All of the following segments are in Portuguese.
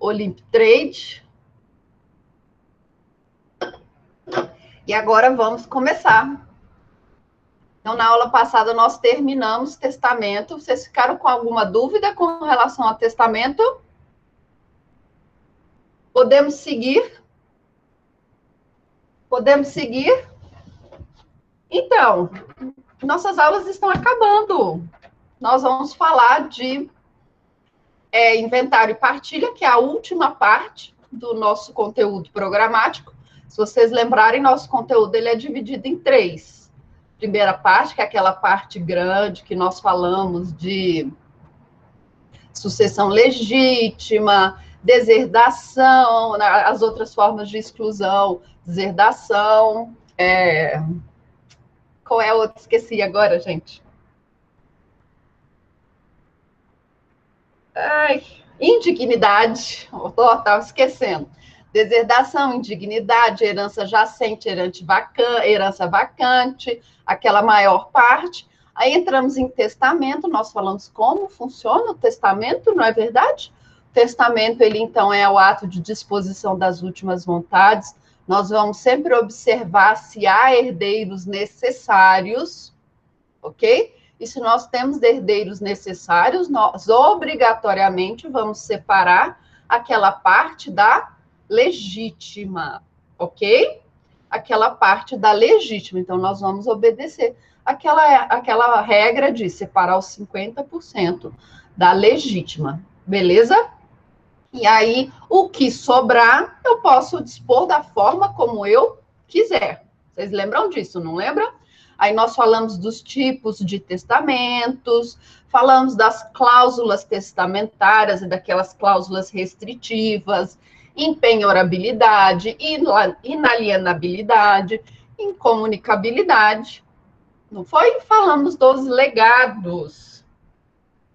Olymp Trade. E agora vamos começar. Então, na aula passada, nós terminamos testamento. Vocês ficaram com alguma dúvida com relação ao testamento? Podemos seguir? Podemos seguir? Então, nossas aulas estão acabando. Nós vamos falar de inventário e partilha, que é a última parte do nosso conteúdo programático. Se vocês lembrarem, nosso conteúdo ele é dividido em 3. Primeira parte, que é aquela parte grande que nós falamos de sucessão legítima, deserdação, as outras formas de exclusão, deserdação, qual é a outra? Esqueci agora, gente. Indignidade, estava esquecendo. Deserdação, indignidade, herança jacente, herança vacante, aquela maior parte. Aí entramos em testamento, nós falamos como funciona o testamento, não é verdade? O testamento, ele então é o ato de disposição das últimas vontades. Nós vamos sempre observar se há herdeiros necessários, ok? E se nós temos herdeiros necessários, nós obrigatoriamente vamos separar aquela parte da legítima, ok? Aquela parte da legítima. Então, nós vamos obedecer aquela regra de separar os 50% da legítima, beleza? E aí, o que sobrar, eu posso dispor da forma como eu quiser. Vocês lembram disso, não lembram? Aí nós falamos dos tipos de testamentos, falamos das cláusulas testamentárias e daquelas cláusulas restritivas, empenhorabilidade, inalienabilidade, incomunicabilidade. Não foi? Falamos dos legados,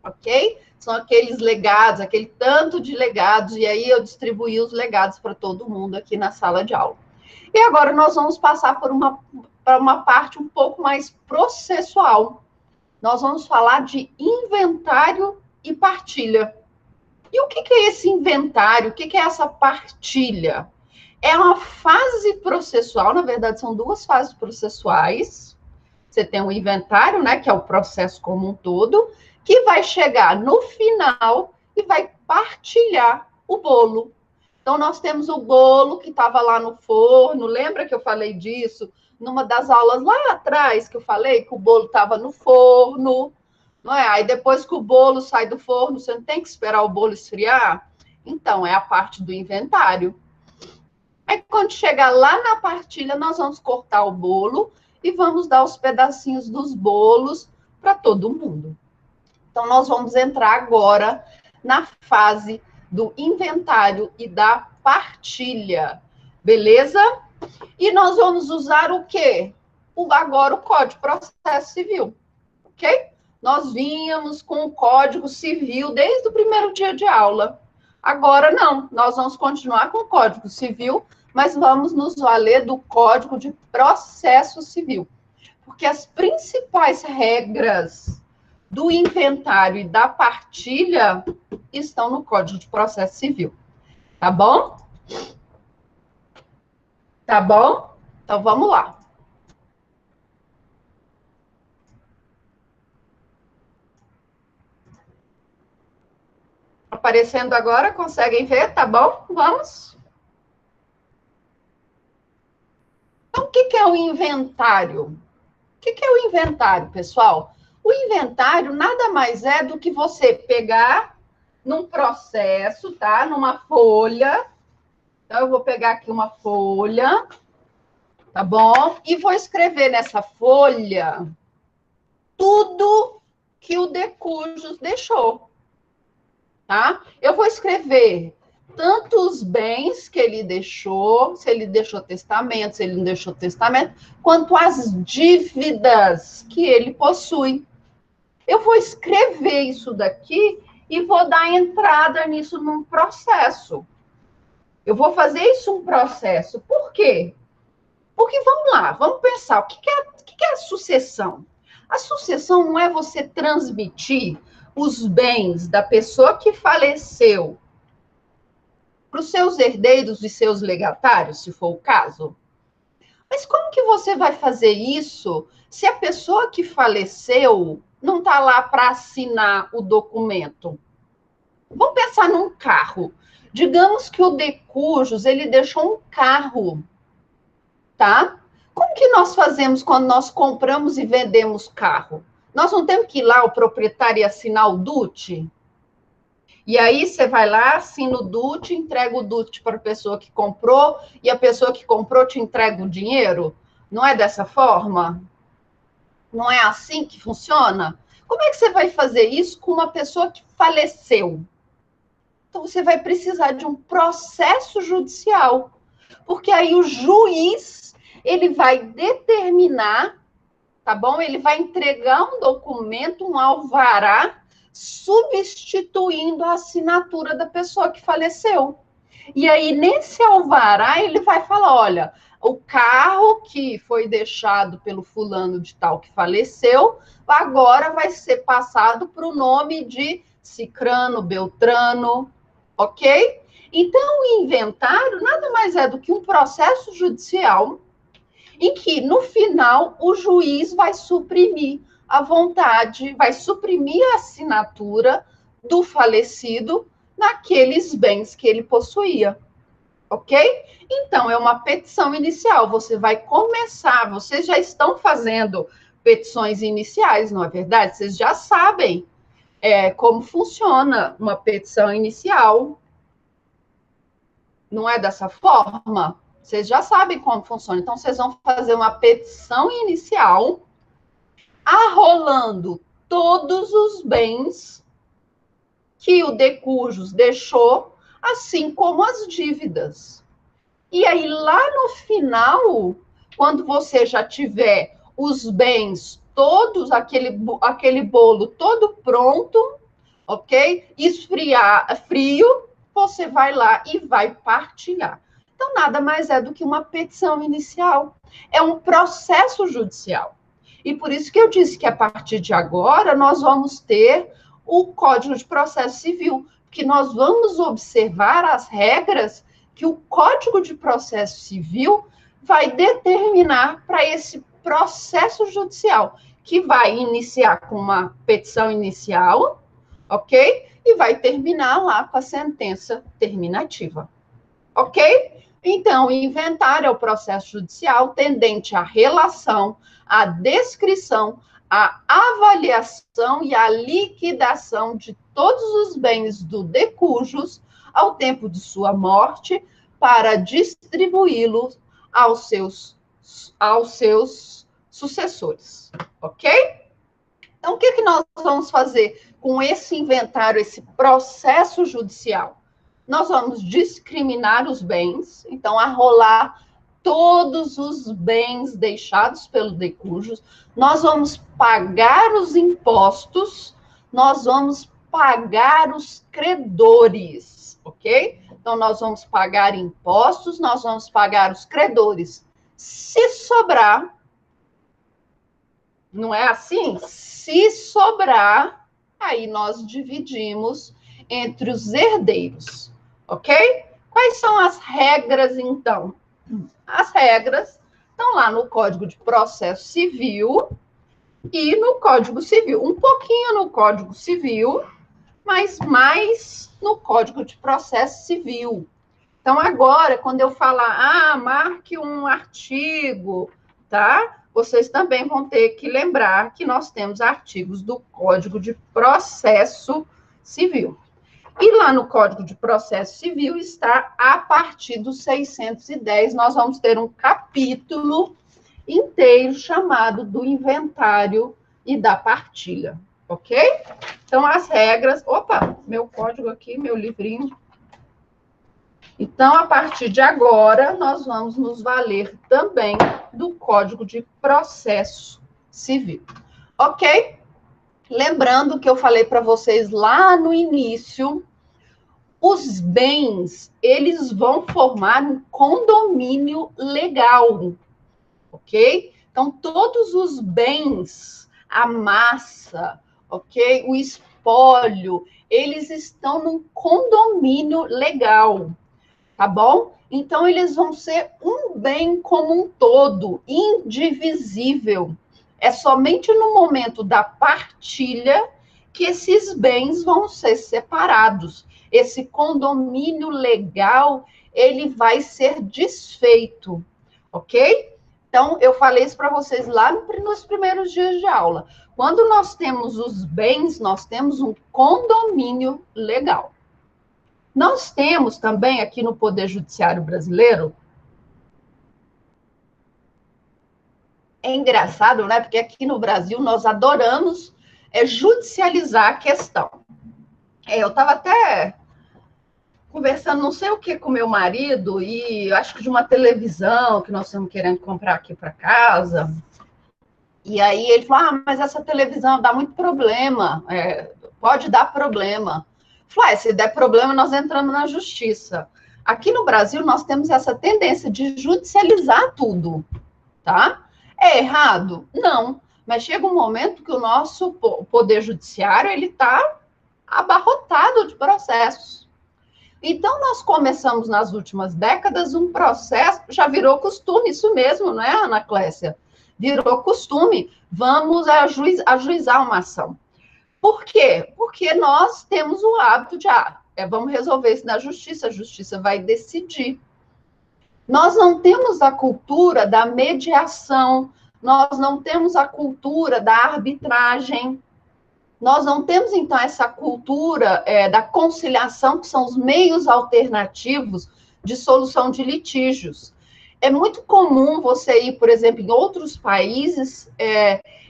ok? São aqueles legados, aquele tanto de legados, e aí eu distribuí os legados para todo mundo aqui na sala de aula. E agora nós vamos passar por uma parte um pouco mais processual. Nós vamos falar de inventário e partilha. E o que é esse inventário? O que é essa partilha? É uma fase processual, na verdade, são 2 fases processuais. Você tem um inventário, né, que é o processo como um todo, que vai chegar no final e vai partilhar o bolo. Então, nós temos o bolo que estava lá no forno, lembra que eu falei disso? Numa das aulas lá atrás, que eu falei que o bolo estava no forno, não é? Aí, depois que o bolo sai do forno, você não tem que esperar o bolo esfriar? Então, é a parte do inventário. Aí, quando chegar lá na partilha, nós vamos cortar o bolo e vamos dar os pedacinhos dos bolos para todo mundo. Então, nós vamos entrar agora na fase do inventário e da partilha, beleza? E nós vamos usar o quê? Agora o Código de Processo Civil, ok? Nós vínhamos com o Código Civil desde o primeiro dia de aula. Agora não, nós vamos continuar com o Código Civil, mas vamos nos valer do Código de Processo Civil. Porque as principais regras do inventário e da partilha estão no Código de Processo Civil. Tá bom? Tá bom? Então, vamos lá. Aparecendo agora, conseguem ver? Tá bom? Vamos? Então, o que é o inventário? O que é o inventário, pessoal? O inventário nada mais é do que você pegar num processo, tá? Numa folha. Então, eu vou pegar aqui uma folha, tá bom? E vou escrever nessa folha tudo que o decujus deixou, tá? Eu vou escrever tanto os bens que ele deixou, se ele deixou testamento, se ele não deixou testamento, quanto as dívidas que ele possui. Eu vou escrever isso daqui e vou dar entrada nisso num processo. Eu vou fazer isso um processo. Por quê? Porque, vamos lá, vamos pensar, o que é a sucessão? A sucessão não é você transmitir os bens da pessoa que faleceu para os seus herdeiros e seus legatários, se for o caso. Mas como que você vai fazer isso se a pessoa que faleceu não está lá para assinar o documento? Vamos pensar num carro. Digamos que o de cujos, ele deixou um carro, tá? Como que nós fazemos quando nós compramos e vendemos carro? Nós não temos que ir lá, o proprietário, e assinar o DUT? E aí você vai lá, assina o DUT, entrega o DUT para a pessoa que comprou, e a pessoa que comprou te entrega o dinheiro? Não é dessa forma? Não é assim que funciona? Como é que você vai fazer isso com uma pessoa que faleceu? Então, você vai precisar de um processo judicial, porque aí o juiz, ele vai determinar, tá bom? Ele vai entregar um documento, um alvará, substituindo a assinatura da pessoa que faleceu. E aí, nesse alvará, ele vai falar, olha, o carro que foi deixado pelo fulano de tal que faleceu, agora vai ser passado para o nome de Cicrano, Beltrano, ok? Então, o inventário nada mais é do que um processo judicial em que, no final, o juiz vai suprimir a vontade, vai suprimir a assinatura do falecido naqueles bens que ele possuía, ok? Então, é uma petição inicial. Você vai começar, vocês já estão fazendo petições iniciais, não é verdade? Vocês já sabem como funciona uma petição inicial. Não é dessa forma? Vocês já sabem como funciona. Então, vocês vão fazer uma petição inicial, arrolando todos os bens que o de cujos deixou, assim como as dívidas. E aí, lá no final, quando você já tiver os bens todos, aquele bolo todo pronto, ok? Frio, você vai lá e vai partilhar. Então, nada mais é do que uma petição inicial. É um processo judicial. E por isso que eu disse que a partir de agora nós vamos ter o Código de Processo Civil, porque nós vamos observar as regras que o Código de Processo Civil vai determinar para esse processo judicial, que vai iniciar com uma petição inicial, ok? E vai terminar lá com a sentença terminativa, ok? Então, o inventário é o processo judicial tendente à relação, à descrição, à avaliação e à liquidação de todos os bens do de cujos ao tempo de sua morte para distribuí-los aos seus sucessores, ok? Então, o que nós vamos fazer com esse inventário, esse processo judicial? Nós vamos discriminar os bens, então, arrolar todos os bens deixados pelo de cujos, nós vamos pagar os impostos, nós vamos pagar os credores, ok? Então, nós vamos pagar impostos, nós vamos pagar os credores. Se sobrar, não é assim? Se sobrar, aí nós dividimos entre os herdeiros, ok? Quais são as regras, então? As regras estão lá no Código de Processo Civil e no Código Civil. Um pouquinho no Código Civil, mas mais no Código de Processo Civil. Então, agora, quando eu falar, marque um artigo, tá? Vocês também vão ter que lembrar que nós temos artigos do Código de Processo Civil. E lá no Código de Processo Civil está, a partir do 610, nós vamos ter um capítulo inteiro chamado do inventário e da partilha, ok? Então, as regras... Opa, meu código aqui, meu livrinho. Então, a partir de agora, nós vamos nos valer também do Código de Processo Civil, ok? Lembrando que eu falei para vocês lá no início, os bens, eles vão formar um condomínio legal, ok? Então, todos os bens, a massa, ok? O espólio, eles estão num condomínio legal. tá bom? Então, eles vão ser um bem como um todo, indivisível. É somente no momento da partilha que esses bens vão ser separados. Esse condomínio legal, ele vai ser desfeito, ok? Então, eu falei isso para vocês lá nos primeiros dias de aula. Quando nós temos os bens, nós temos um condomínio legal. Nós temos também aqui no Poder Judiciário brasileiro. É engraçado, né? Porque aqui no Brasil nós adoramos judicializar a questão. Eu estava até conversando não sei o que com meu marido, e acho que de uma televisão que nós estamos querendo comprar aqui para casa. E aí ele falou, mas essa televisão dá muito problema, pode dar problema. Eu falei, se der problema, nós entramos na justiça. Aqui no Brasil, nós temos essa tendência de judicializar tudo, tá? É errado? Não. Mas chega um momento que o nosso poder judiciário, ele está abarrotado de processos. Então, nós começamos nas últimas décadas um processo, já virou costume, isso mesmo, não é, Ana Clécia? Virou costume, vamos ajuizar uma ação. Por quê? Porque nós temos o hábito de, vamos resolver isso na justiça, a justiça vai decidir. Nós não temos a cultura da mediação, nós não temos a cultura da arbitragem, nós não temos, então, essa cultura da conciliação, que são os meios alternativos de solução de litígios. É muito comum você ir, por exemplo, em outros países,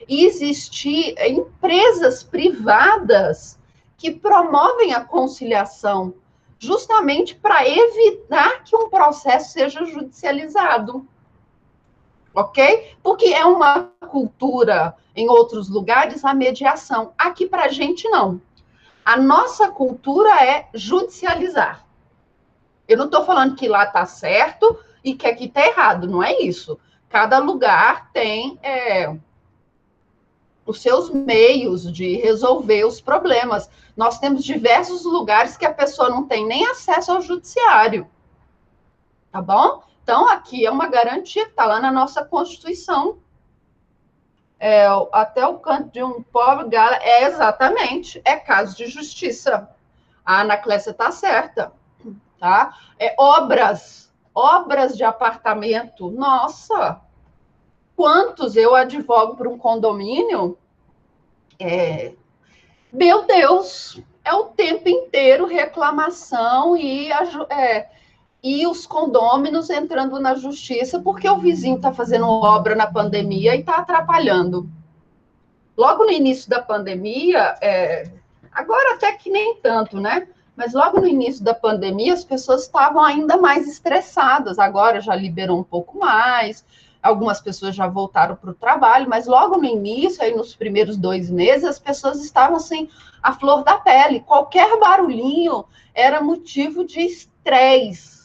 existir empresas privadas que promovem a conciliação, justamente para evitar que um processo seja judicializado. Ok? Porque é uma cultura, em outros lugares, a mediação. Aqui, para a gente, não. A nossa cultura é judicializar. Eu não estou falando que lá está certo e que aqui está errado, não é isso. Cada lugar tem os seus meios de resolver os problemas. Nós temos diversos lugares que a pessoa não tem nem acesso ao judiciário. Tá bom? Então, aqui é uma garantia que está lá na nossa Constituição. Até o canto de um pobre galo, exatamente, é caso de justiça. A Ana Clécia está certa, tá? Obras de apartamento, nossa, quantos eu advogo para um condomínio? Meu Deus, é o tempo inteiro reclamação e os condôminos entrando na justiça porque o vizinho está fazendo obra na pandemia e está atrapalhando. Logo no início da pandemia, agora até que nem tanto, né? Mas logo no início da pandemia, as pessoas estavam ainda mais estressadas. Agora já liberou um pouco mais, algumas pessoas já voltaram para o trabalho, mas logo no início, aí nos primeiros 2 meses, as pessoas estavam assim, à flor da pele. Qualquer barulhinho era motivo de estresse.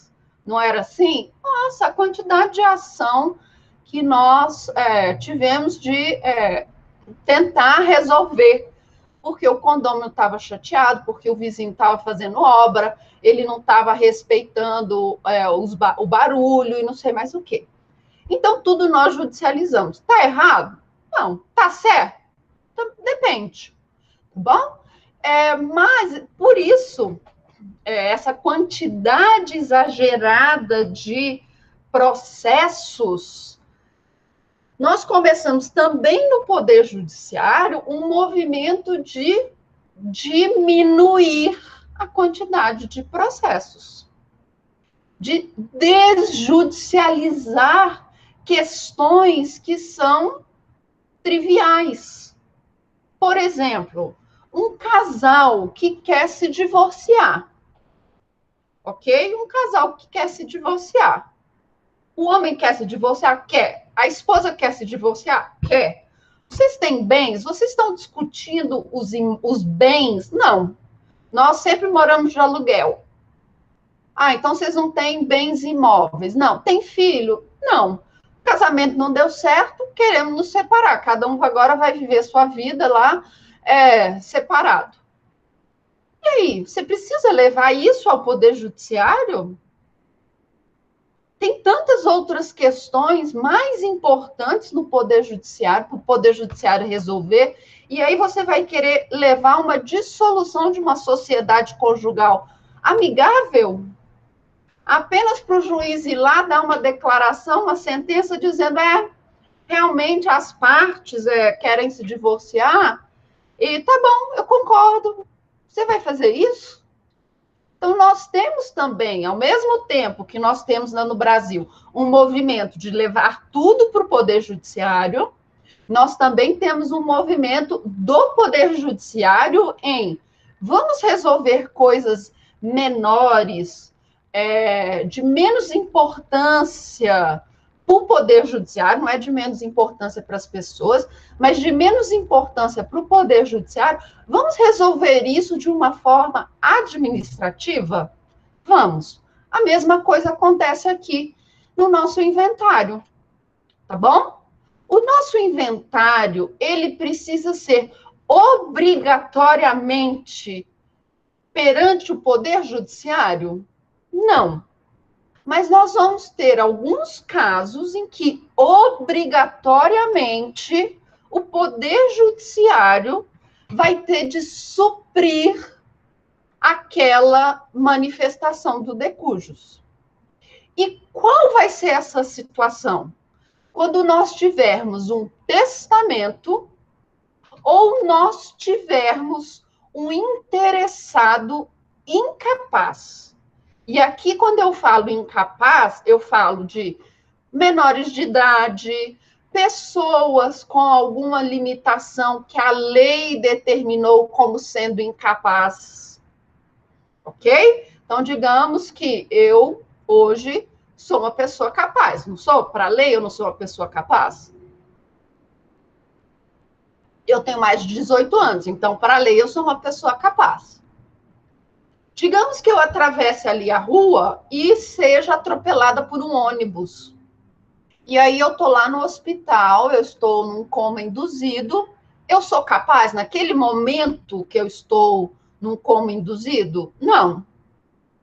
Não era assim? Nossa, a quantidade de ação que nós tivemos de tentar resolver, porque o condomínio estava chateado, porque o vizinho estava fazendo obra, ele não estava respeitando o barulho e não sei mais o quê. Então, tudo nós judicializamos. Está errado? Não. Está certo? Então, depende. Tá bom? Mas, por isso, essa quantidade exagerada de processos, nós começamos também no Poder Judiciário um movimento de diminuir a quantidade de processos, de desjudicializar questões que são triviais. Por exemplo, um casal que quer se divorciar. Ok? Um casal que quer se divorciar. O homem quer se divorciar? Quer. A esposa quer se divorciar? Quer. Vocês têm bens? Vocês estão discutindo os bens? Não. Nós sempre moramos de aluguel. Então vocês não têm bens imóveis? Não. Tem filho? Não. O casamento não deu certo, queremos nos separar. Cada um agora vai viver sua vida lá separado. E aí, você precisa levar isso ao Poder Judiciário? Tem tantas outras questões mais importantes no Poder Judiciário, para o Poder Judiciário resolver, e aí você vai querer levar uma dissolução de uma sociedade conjugal amigável, apenas para o juiz ir lá dar uma declaração, uma sentença dizendo, realmente as partes querem se divorciar, e tá bom, eu concordo. Você vai fazer isso? Então, nós temos também, ao mesmo tempo que nós temos no Brasil um movimento de levar tudo para o Poder Judiciário, nós também temos um movimento do Poder Judiciário em vamos resolver coisas menores, de menos importância para o Poder Judiciário, não é de menos importância para as pessoas, mas de menos importância para o Poder Judiciário. Vamos resolver isso de uma forma administrativa? Vamos. A mesma coisa acontece aqui no nosso inventário, tá bom? O nosso inventário, ele precisa ser obrigatoriamente perante o Poder Judiciário? Não. Mas nós vamos ter alguns casos em que, obrigatoriamente, o Poder Judiciário vai ter de suprir aquela manifestação do de cujus. E qual vai ser essa situação? Quando nós tivermos um testamento ou nós tivermos um interessado incapaz. E aqui, quando eu falo incapaz, eu falo de menores de idade, pessoas com alguma limitação que a lei determinou como sendo incapaz. Ok? Então, digamos que eu, hoje, sou uma pessoa capaz. Não sou? Para a lei, eu não sou uma pessoa capaz? Eu tenho mais de 18 anos, então, para a lei, eu sou uma pessoa capaz. Digamos que eu atravesse ali a rua e seja atropelada por um ônibus. E aí eu estou lá no hospital, eu estou num coma induzido. Eu sou capaz, naquele momento que eu estou num coma induzido? Não.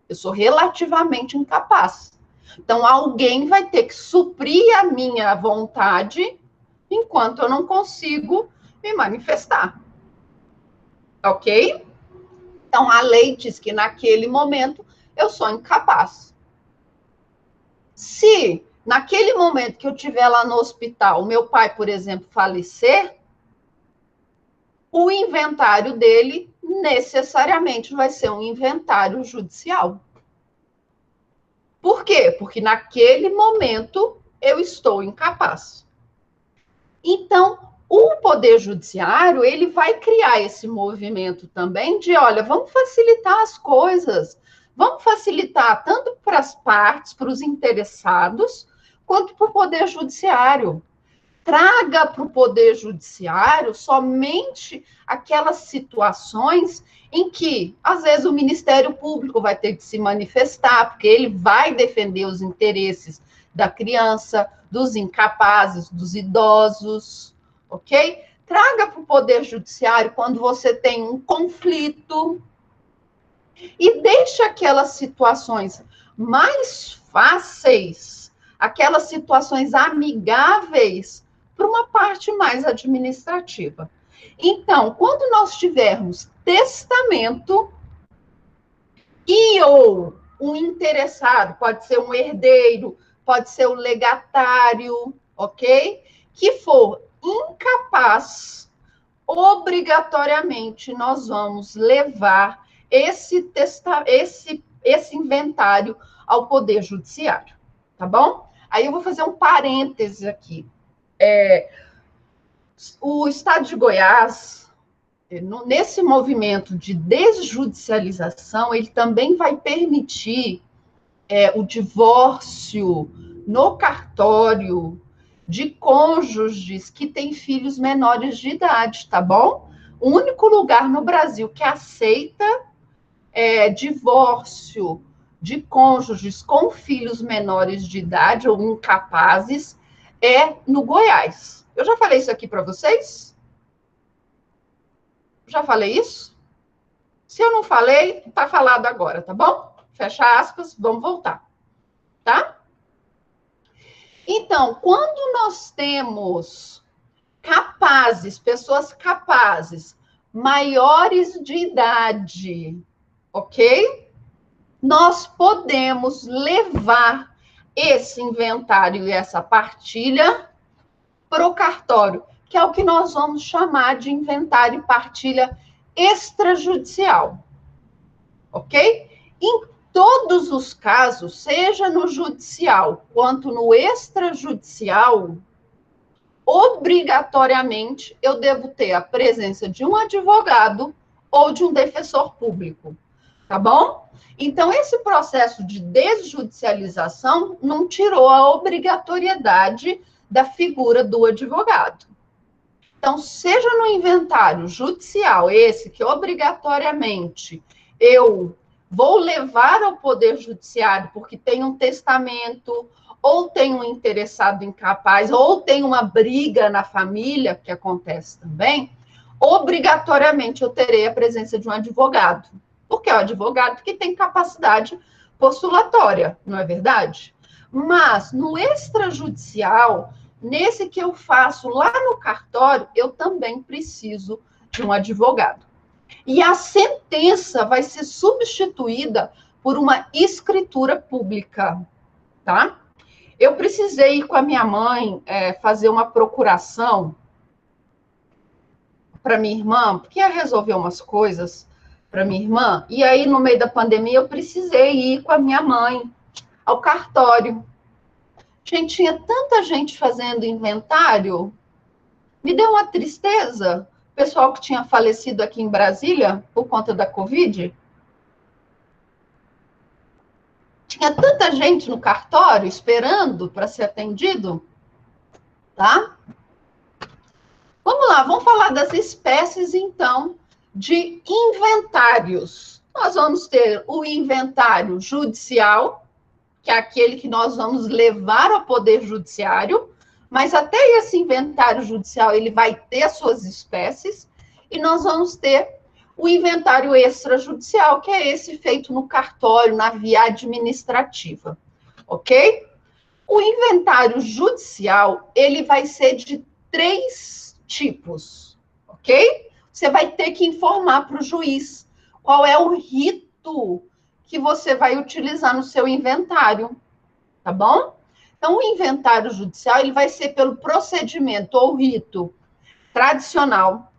Eu sou relativamente incapaz. Então, alguém vai ter que suprir a minha vontade enquanto eu não consigo me manifestar. Ok? Então, a lei diz que naquele momento eu sou incapaz. Se naquele momento que eu estiver lá no hospital, meu pai, por exemplo, falecer, o inventário dele necessariamente vai ser um inventário judicial. Por quê? Porque naquele momento eu estou incapaz. Então, o Poder Judiciário, ele vai criar esse movimento também de, olha, vamos facilitar as coisas, vamos facilitar tanto para as partes, para os interessados, quanto para o Poder Judiciário. Traga para o Poder Judiciário somente aquelas situações em que, às vezes, o Ministério Público vai ter que se manifestar, porque ele vai defender os interesses da criança, dos incapazes, dos idosos, ok? Traga para o Poder Judiciário quando você tem um conflito e deixe aquelas situações mais fáceis, aquelas situações amigáveis, para uma parte mais administrativa. Então, quando nós tivermos testamento e ou um interessado, pode ser um herdeiro, pode ser um legatário, ok? Que for incapaz, obrigatoriamente nós vamos levar esse inventário ao Poder Judiciário, tá bom? Aí eu vou fazer um parêntese aqui. O Estado de Goiás, nesse movimento de desjudicialização, ele também vai permitir o divórcio no cartório de cônjuges que têm filhos menores de idade, tá bom? O único lugar no Brasil que aceita divórcio de cônjuges com filhos menores de idade ou incapazes é no Goiás. Eu já falei isso aqui para vocês? Já falei isso? Se eu não falei, tá falado agora, tá bom? Fecha aspas, vamos voltar, tá? Então, quando nós temos capazes, pessoas capazes, maiores de idade, ok? Nós podemos levar esse inventário e essa partilha para o cartório, que é o que nós vamos chamar de inventário e partilha extrajudicial, ok? Em todos os casos, seja no judicial quanto no extrajudicial, obrigatoriamente eu devo ter a presença de um advogado ou de um defensor público, tá bom? Então, esse processo de desjudicialização não tirou a obrigatoriedade da figura do advogado. Então, seja no inventário judicial, esse que obrigatoriamente eu vou levar ao Poder Judiciário porque tem um testamento, ou tem um interessado incapaz, ou tem uma briga na família, que acontece também, obrigatoriamente eu terei a presença de um advogado, porque é o advogado que tem capacidade postulatória, não é verdade? Mas no extrajudicial, nesse que eu faço lá no cartório, eu também preciso de um advogado. E a sentença vai ser substituída por uma escritura pública, tá? Eu precisei ir com a minha mãe fazer uma procuração para minha irmã, porque ia resolver umas coisas para minha irmã, e aí no meio da pandemia eu precisei ir com a minha mãe ao cartório. Gente, tinha tanta gente fazendo inventário, me deu uma tristeza. O pessoal que tinha falecido aqui em Brasília por conta da Covid. Tinha tanta gente no cartório esperando para ser atendido, tá? Vamos lá, vamos falar das espécies, então, de inventários. Nós vamos ter o inventário judicial, que é aquele que nós vamos levar ao Poder Judiciário, mas até esse inventário judicial, ele vai ter as suas espécies, e nós vamos ter o inventário extrajudicial, que é esse feito no cartório, na via administrativa, ok? O inventário judicial, ele vai ser de 3 tipos, ok? Você vai ter que informar para o juiz qual é o rito que você vai utilizar no seu inventário, tá bom? Então, o inventário judicial, ele vai ser pelo procedimento ou rito tradicional,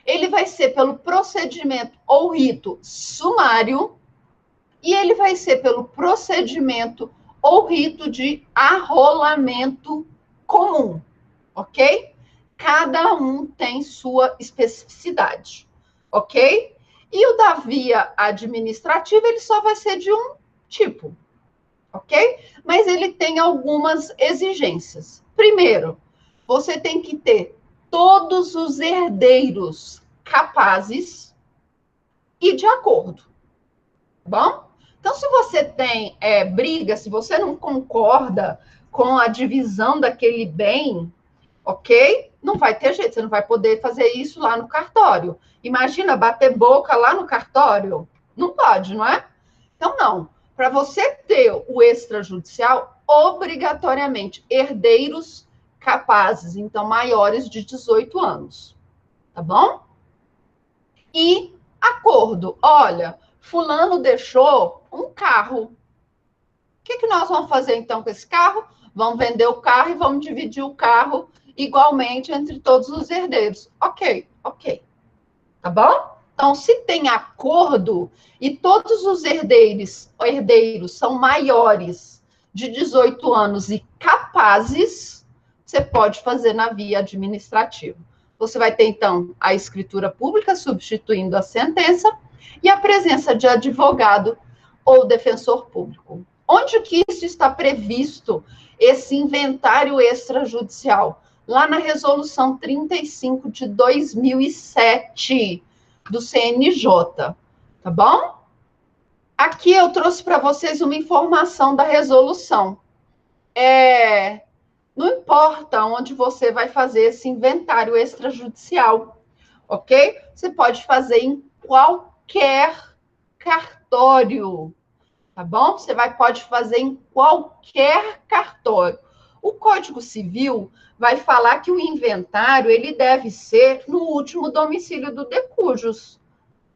ele vai ser pelo procedimento ou rito sumário, e ele vai ser pelo procedimento ou rito de arrolamento comum, ok? Cada um tem sua especificidade, ok? E o da via administrativa, ele só vai ser de um tipo, ok? Mas ele tem algumas exigências. Primeiro, você tem que ter todos os herdeiros capazes e de acordo, tá bom? Então, se você tem briga, se você não concorda com a divisão daquele bem, ok? Não vai ter jeito, você não vai poder fazer isso lá no cartório. Imagina bater boca lá no cartório. Não pode, não é? Então, não. Para você ter o extrajudicial, obrigatoriamente, herdeiros capazes, então maiores de 18 anos. Tá bom? E acordo. Olha, fulano deixou um carro. O que nós vamos fazer, então, com esse carro? Vamos vender o carro e vamos dividir o carro igualmente entre todos os herdeiros. Ok, ok. Tá bom? Então, se tem acordo e todos os herdeiros são maiores de 18 anos e capazes, você pode fazer na via administrativa. Você vai ter, então, a escritura pública substituindo a sentença e a presença de advogado ou defensor público. Onde que isso está previsto, esse inventário extrajudicial? Lá na Resolução 35 de 2007 do CNJ, tá bom? Aqui eu trouxe para vocês uma informação da resolução. Não importa onde você vai fazer esse inventário extrajudicial, ok? Você pode fazer em qualquer cartório, tá bom? Você pode fazer em qualquer cartório. O Código Civil vai falar que o inventário ele deve ser no último domicílio do de cujus.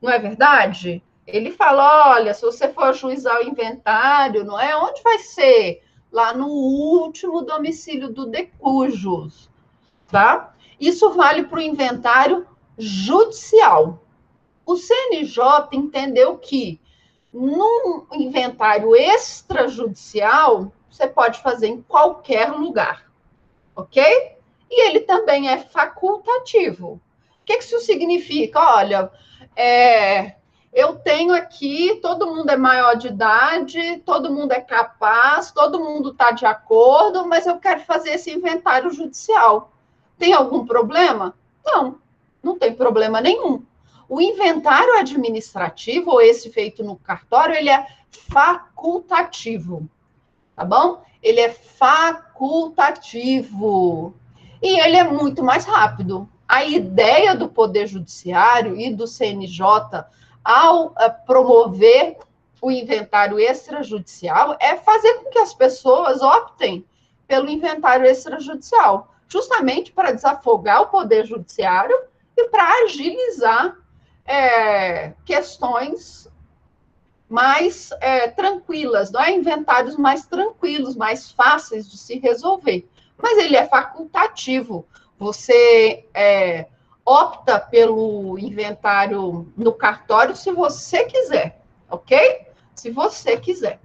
Não é verdade? Ele fala, olha, se você for ajuizar o inventário, não é? Onde vai ser? Lá no último domicílio do de cujus, tá? Isso vale para o inventário judicial. O CNJ entendeu que num inventário extrajudicial, você pode fazer em qualquer lugar, ok? E ele também é facultativo. O que isso significa? Olha, eu tenho aqui, todo mundo é maior de idade, todo mundo é capaz, todo mundo está de acordo, mas eu quero fazer esse inventário judicial. Tem algum problema? Não, não tem problema nenhum. O inventário administrativo, ou esse feito no cartório, ele é facultativo, tá bom? Ele é facultativo. E ele é muito mais rápido. A ideia do Poder Judiciário e do CNJ, ao promover o inventário extrajudicial, é fazer com que as pessoas optem pelo inventário extrajudicial, justamente para desafogar o Poder Judiciário e para agilizar questões mais tranquilas, não é? Inventários mais tranquilos, mais fáceis de se resolver. Mas ele é facultativo. Você opta pelo inventário no cartório se você quiser, ok? Se você quiser,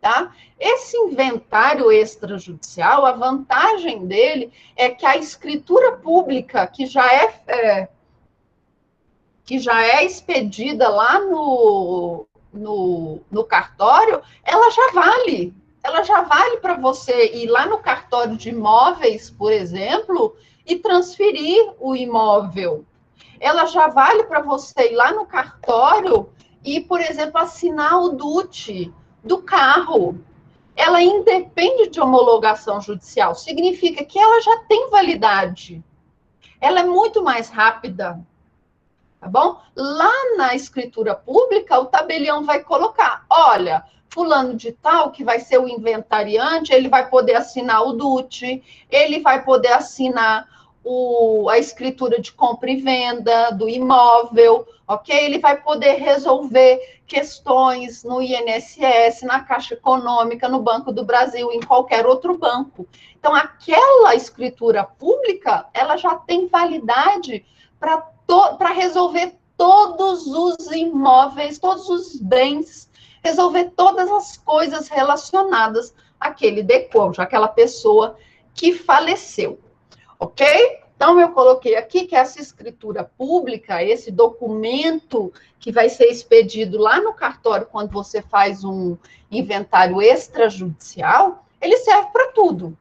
tá? Esse inventário extrajudicial, a vantagem dele é que a escritura pública, que já é expedida lá no cartório, ela já vale. Ela já vale para você ir lá no cartório de imóveis, por exemplo, e transferir o imóvel. Ela já vale para você ir lá no cartório e, por exemplo, assinar o DUT do carro. Ela independe de homologação judicial. Significa que ela já tem validade. Ela é muito mais rápida. Tá bom? Lá na escritura pública, o tabelião vai colocar, olha, fulano de tal, que vai ser o inventariante, ele vai poder assinar o DUT, ele vai poder assinar a escritura de compra e venda do imóvel, ok? Ele vai poder resolver questões no INSS, na Caixa Econômica, no Banco do Brasil, em qualquer outro banco. Então, aquela escritura pública, ela já tem validade para resolver todos os imóveis, todos os bens, resolver todas as coisas relacionadas àquele decônjuge, àquela pessoa que faleceu, ok? Então, eu coloquei aqui que essa escritura pública, esse documento que vai ser expedido lá no cartório quando você faz um inventário extrajudicial, ele serve para tudo.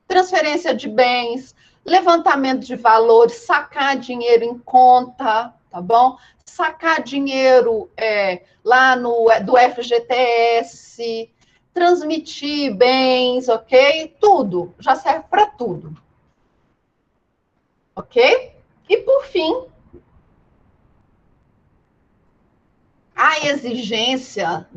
Transferência de bens, levantamento de valores, sacar dinheiro em conta, tá bom? Sacar dinheiro lá do FGTS, transmitir bens, ok? Tudo, já serve para tudo. Ok? E, por fim, a exigência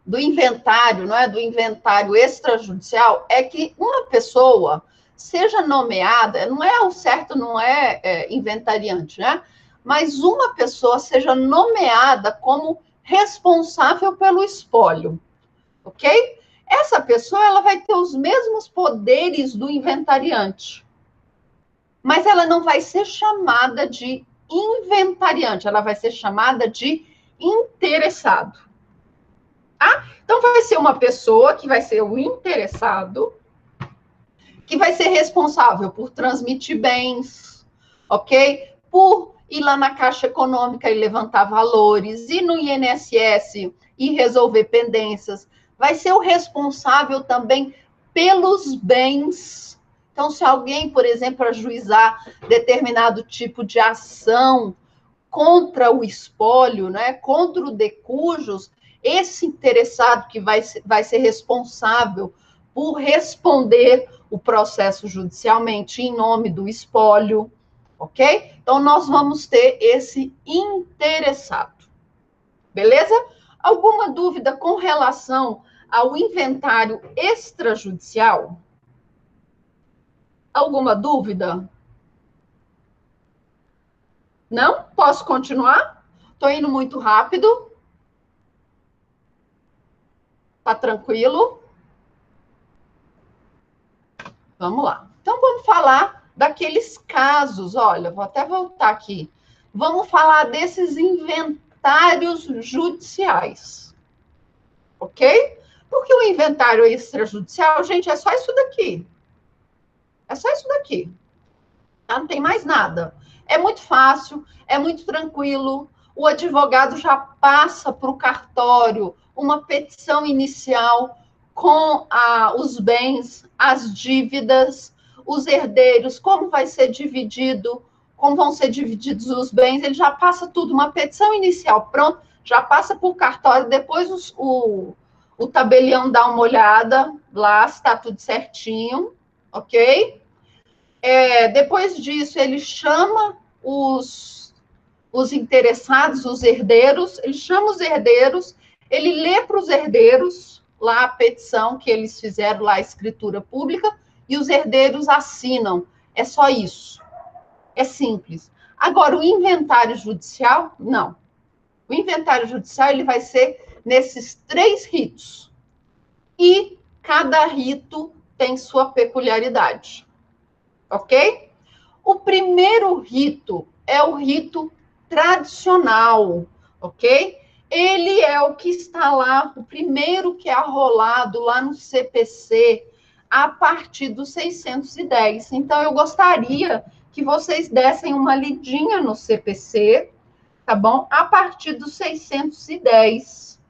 do inventário, não é? Do inventário extrajudicial, é que uma pessoa seja nomeada, não é o certo, não é inventariante, né? Mas uma pessoa seja nomeada como responsável pelo espólio, ok? Essa pessoa, ela vai ter os mesmos poderes do inventariante, mas ela não vai ser chamada de inventariante, ela vai ser chamada de interessado. Tá? Então, vai ser uma pessoa que vai ser o interessado, que vai ser responsável por transmitir bens, ok? Por ir lá na Caixa Econômica e levantar valores, ir no INSS e resolver pendências. Vai ser o responsável também pelos bens. Então, se alguém, por exemplo, ajuizar determinado tipo de ação contra o espólio, né, contra o de cujus, esse interessado que vai ser responsável por responder o processo judicialmente em nome do espólio, ok? Então, nós vamos ter esse interessado. Beleza? Alguma dúvida com relação ao inventário extrajudicial? Alguma dúvida? Não? Posso continuar? Estou indo muito rápido. Tá tranquilo? Vamos lá. Então, vamos falar daqueles casos. Olha, vou até voltar aqui. Vamos falar desses inventários judiciais. Ok? Porque o inventário extrajudicial, gente, é só isso daqui. É só isso daqui. Não tem mais nada. É muito fácil, é muito tranquilo. O advogado já passa para o cartório uma petição inicial com os bens, as dívidas, os herdeiros, como vai ser dividido, como vão ser divididos os bens. Ele já passa tudo, uma petição inicial, pronto, já passa para o cartório. Depois o tabelião dá uma olhada lá, se está tudo certinho, ok? Depois disso, ele chama os interessados, os herdeiros, ele chama os herdeiros, ele lê para os herdeiros lá a petição que eles fizeram lá, a escritura pública, e os herdeiros assinam. É só isso. É simples. Agora, o inventário judicial, não. O inventário judicial, ele vai ser nesses 3 ritos. E cada rito tem sua peculiaridade. Ok? O primeiro rito é o rito tradicional, ok? Ele é o que está lá, o primeiro que é arrolado lá no CPC, a partir do 610. Então, eu gostaria que vocês dessem uma lidinha no CPC, tá bom? A partir do 610,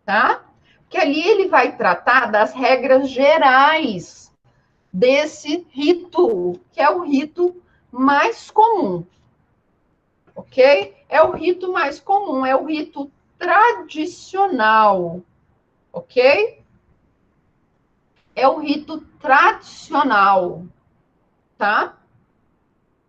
tá? Porque ali ele vai tratar das regras gerais desse rito, que é o rito mais comum, ok? É o rito mais comum, é o rito tradicional, ok? É o rito tradicional, tá?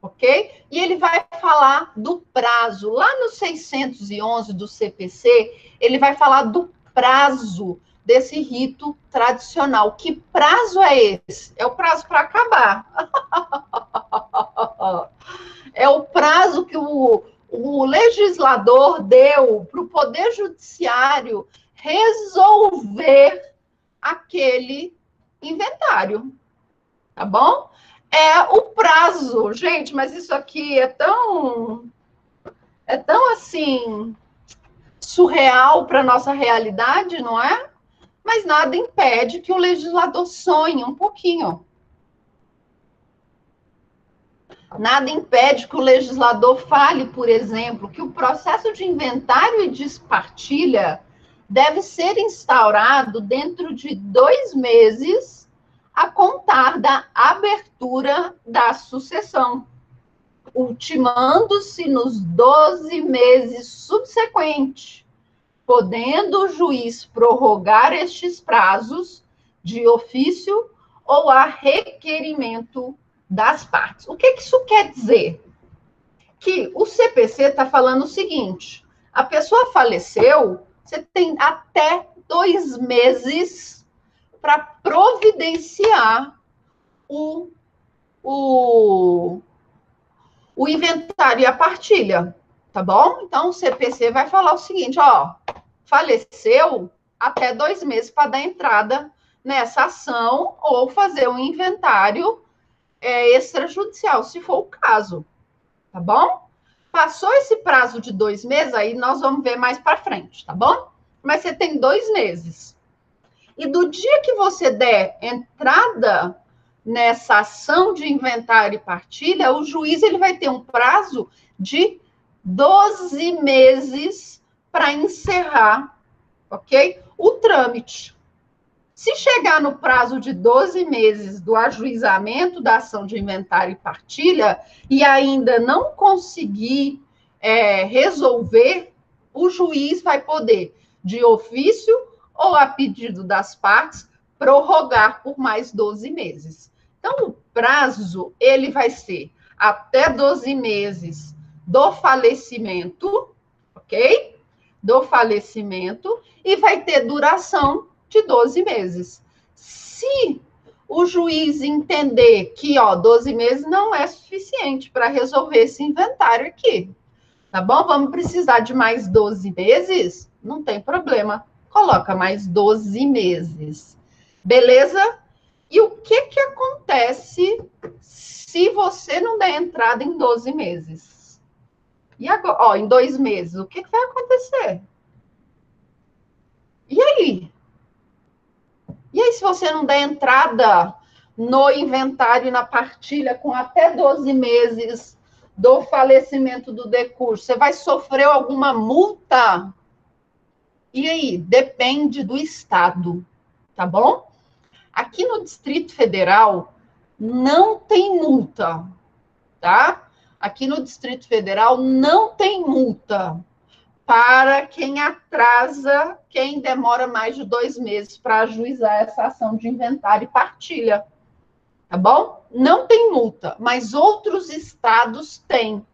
Ok? E ele vai falar do prazo. Lá no 611 do CPC, ele vai falar do prazo desse rito tradicional. Que prazo é esse? É o prazo para acabar. É o prazo que o legislador deu para o Poder Judiciário resolver aquele inventário. Tá bom? É o prazo. Gente, mas isso aqui é tão assim surreal para a nossa realidade, não é? Mas nada impede que o legislador sonhe um pouquinho. Nada impede que o legislador fale, por exemplo, que o processo de inventário e despartilha deve ser instaurado dentro de 2 meses a contar da abertura da sucessão, ultimando-se nos 12 meses subsequentes, podendo o juiz prorrogar estes prazos de ofício ou a requerimento das partes. O que isso quer dizer? Que o CPC está falando o seguinte: a pessoa faleceu, você tem até 2 meses para providenciar o inventário e a partilha, tá bom? Então, o CPC vai falar o seguinte, ó, faleceu, até 2 meses para dar entrada nessa ação ou fazer um inventário extrajudicial, se for o caso, tá bom? Passou esse prazo de 2 meses, aí nós vamos ver mais para frente, tá bom? Mas você tem 2 meses. E do dia que você der entrada nessa ação de inventário e partilha, o juiz ele vai ter um prazo de 12 meses para encerrar, ok? O trâmite. Se chegar no prazo de 12 meses do ajuizamento da ação de inventário e partilha e ainda não conseguir resolver, o juiz vai poder, de ofício ou a pedido das partes, prorrogar por mais 12 meses. Então, o prazo, ele vai ser até 12 meses do falecimento, ok? Do falecimento, e vai ter duração de 12 meses. Se o juiz entender que, 12 meses não é suficiente para resolver esse inventário aqui, tá bom? Vamos precisar de mais 12 meses? Não tem problema. Coloca mais 12 meses. Beleza? E o que acontece se você não der entrada em 12 meses? E agora, em 2 meses, o que vai acontecer? E aí? E aí, se você não der entrada no inventário e na partilha com até 12 meses do falecimento do decurso, você vai sofrer alguma multa? E aí? Depende do estado, tá bom? Aqui no Distrito Federal não tem multa, tá? Aqui no Distrito Federal não tem multa para quem atrasa, quem demora mais de 2 meses para ajuizar essa ação de inventário e partilha. Tá bom? Não tem multa, mas outros estados têm.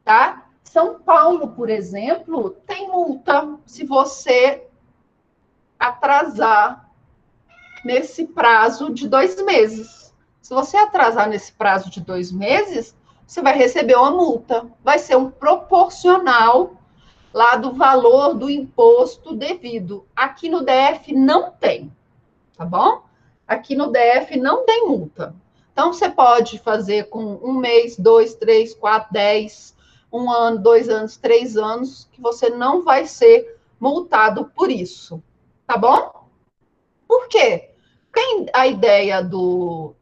Tá? São Paulo, por exemplo, tem multa se você atrasar nesse prazo de 2 meses. Se você atrasar nesse prazo de 2 meses, você vai receber uma multa. Vai ser um proporcional lá do valor do imposto devido. Aqui no DF não tem, tá bom? Aqui no DF não tem multa. Então, você pode fazer com 1 mês, 2, 3, 4, 10, 1 ano, 2 anos, 3 anos, que você não vai ser multado por isso, tá bom? Por quê? Porque a ideia do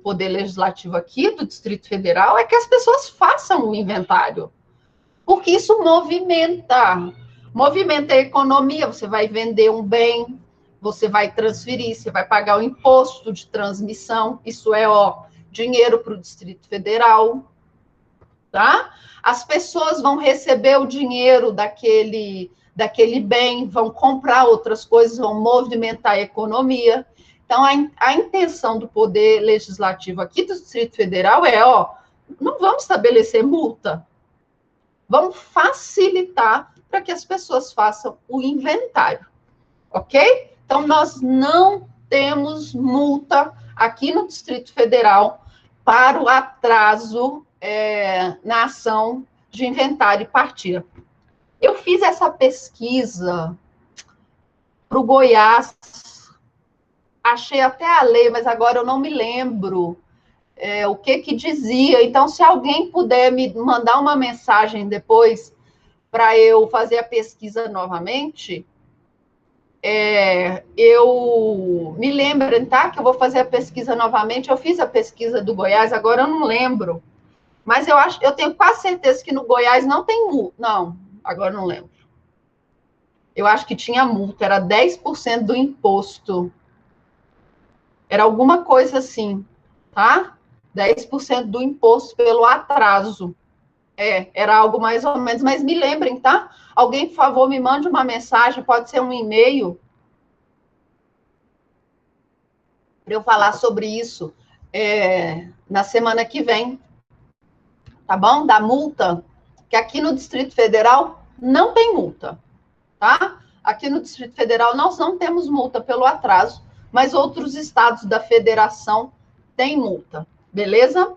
Poder Legislativo aqui, do Distrito Federal, é que as pessoas façam o inventário. Porque isso movimenta a economia, você vai vender um bem, você vai transferir, você vai pagar o imposto de transmissão, isso é, dinheiro para o Distrito Federal, tá? As pessoas vão receber o dinheiro daquele bem, vão comprar outras coisas, vão movimentar a economia. Então, a intenção do Poder Legislativo aqui do Distrito Federal é, não vamos estabelecer multa, vamos facilitar para que as pessoas façam o inventário, ok? Então, nós não temos multa aqui no Distrito Federal para o atraso na ação de inventário e partilha. Eu fiz essa pesquisa para o Goiás, achei até a lei, mas agora eu não me lembro o que dizia. Então, se alguém puder me mandar uma mensagem depois para eu fazer a pesquisa novamente, eu me lembro, tá? Que eu vou fazer a pesquisa novamente. Eu fiz a pesquisa do Goiás, agora eu não lembro. Mas eu tenho quase certeza que no Goiás não tem multa. Não, agora eu não lembro. Eu acho que tinha multa, era 10% do imposto. Era alguma coisa assim, tá? 10% do imposto pelo atraso. Era algo mais ou menos, mas me lembrem, tá? Alguém, por favor, me mande uma mensagem, pode ser um e-mail, para eu falar sobre isso na semana que vem, tá bom? Da multa, que aqui no Distrito Federal não tem multa, tá? Aqui no Distrito Federal nós não temos multa pelo atraso, mas outros estados da federação têm multa, beleza?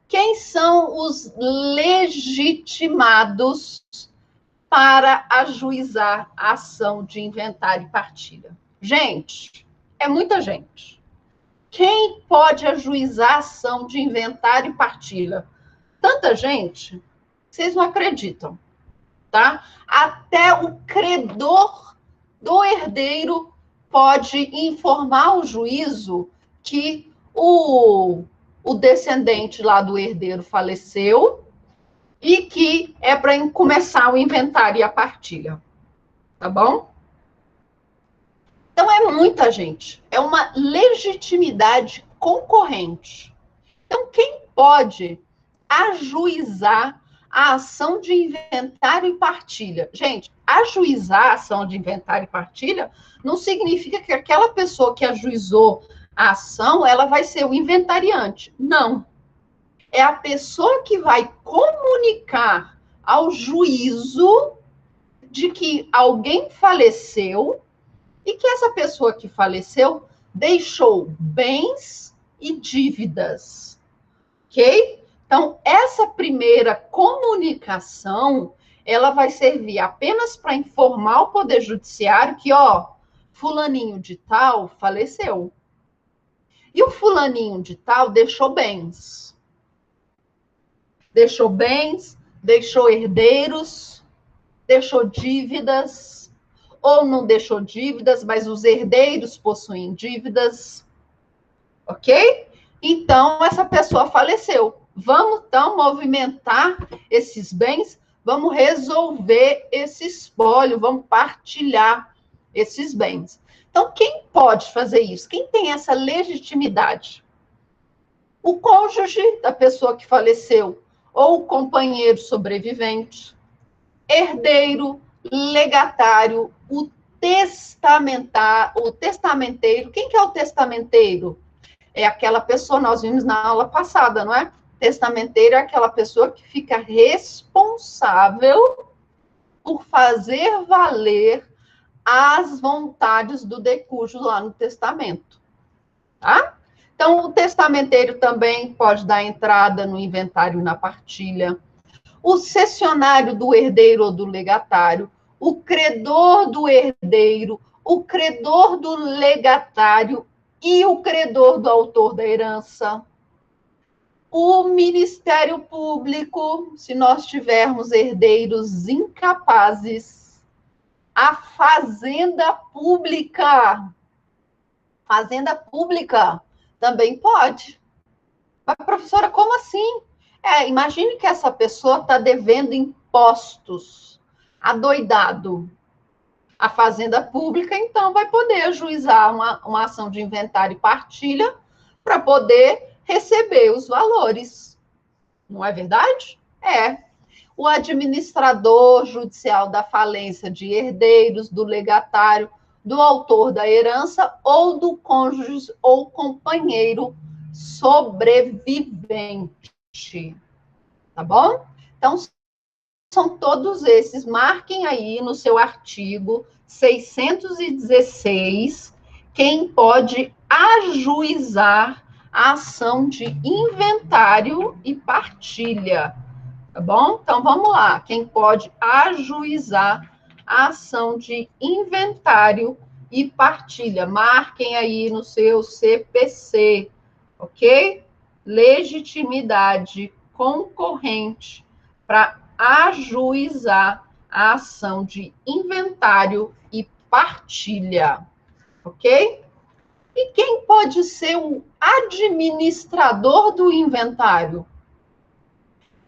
Quem são os legitimados para ajuizar a ação de inventário e partilha? Gente, é muita gente. Quem pode ajuizar a ação de inventário e partilha? Tanta gente, vocês não acreditam, tá? Até o credor do herdeiro pode informar o juízo que o descendente lá do herdeiro faleceu e que é para começar o inventário e a partilha, tá bom? Então, é muita gente, é uma legitimidade concorrente. Então, quem pode ajuizar a ação de inventário e partilha? Gente, ajuizar a ação de inventário e partilha não significa que aquela pessoa que ajuizou a ação, ela vai ser o inventariante. Não. É a pessoa que vai comunicar ao juízo de que alguém faleceu que essa pessoa que faleceu deixou? Bens e dívidas, ok? Então, essa primeira comunicação, ela vai servir apenas para informar o Poder Judiciário que, ó, fulaninho de tal faleceu. E o fulaninho de tal deixou bens. Deixou bens, deixou herdeiros, deixou dívidas, ou não deixou dívidas, mas os herdeiros possuem dívidas, ok? Então, essa pessoa faleceu. Vamos, então, movimentar esses bens, vamos resolver esse espólio, vamos partilhar esses bens. Então, quem pode fazer isso? Quem tem essa legitimidade? O cônjuge da pessoa que faleceu, ou o companheiro sobrevivente, herdeiro, legatário, o testamenteiro. Quem que é o testamenteiro? É aquela pessoa, nós vimos na aula passada, não é? Testamenteiro é aquela pessoa que fica responsável por fazer valer as vontades do decújo lá no testamento, tá? Então, o testamenteiro também pode dar entrada no inventário e na partilha. O cessionário do herdeiro ou do legatário, o credor do herdeiro, o credor do legatário e o credor do autor da herança. O Ministério Público, se nós tivermos herdeiros incapazes. A Fazenda Pública. Fazenda Pública também pode. Mas, professora, como assim? Imagine que essa pessoa está devendo impostos, adoidado. A Fazenda Pública, então, vai poder ajuizar uma ação de inventário e partilha para poder receber os valores. Não é verdade? É. O administrador judicial da falência de herdeiros, do legatário, do autor da herança ou do cônjuge ou companheiro sobrevivente. Tá bom? Então, são todos esses. Marquem aí no seu artigo 616 quem pode ajuizar a ação de inventário e partilha. Tá bom? Então, vamos lá. Quem pode ajuizar a ação de inventário e partilha? Marquem aí no seu CPC, ok? Legitimidade concorrente para ajuizar a ação de inventário e partilha, ok? E quem pode ser o administrador do inventário?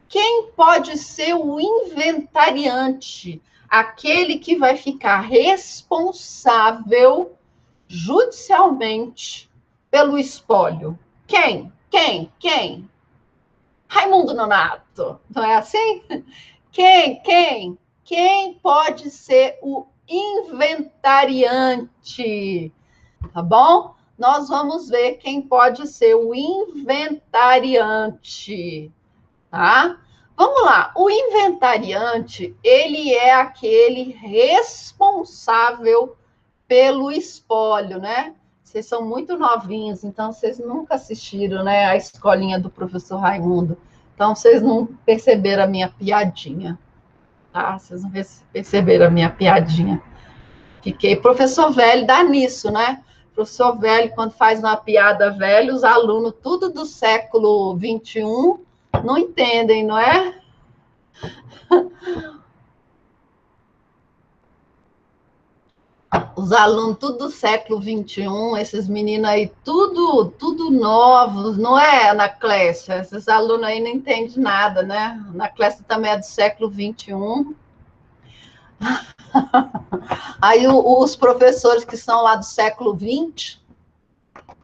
Quem pode ser o inventariante? Aquele que vai ficar responsável judicialmente pelo espólio. Quem? Quem? Raimundo Nonato, não é assim? Quem pode ser o inventariante? Tá bom? Nós vamos ver quem pode ser o inventariante, tá? Vamos lá. O inventariante, ele é aquele responsável pelo espólio, né? Vocês são muito novinhos, então vocês nunca assistiram, né, a escolinha do professor Raimundo. Então, vocês não perceberam a minha piadinha, tá? Vocês não perceberam a minha piadinha. Fiquei professor velho, dá nisso, né? Professor velho, quando faz uma piada velha, os alunos, tudo do século XXI, não entendem, não é? Os alunos, tudo do século XXI, esses meninos aí, tudo novos, não é, Ana Clécia? Esses alunos aí não entendem nada, né? Ana Clécia também é do século XXI. Aí os professores que são lá do século XX,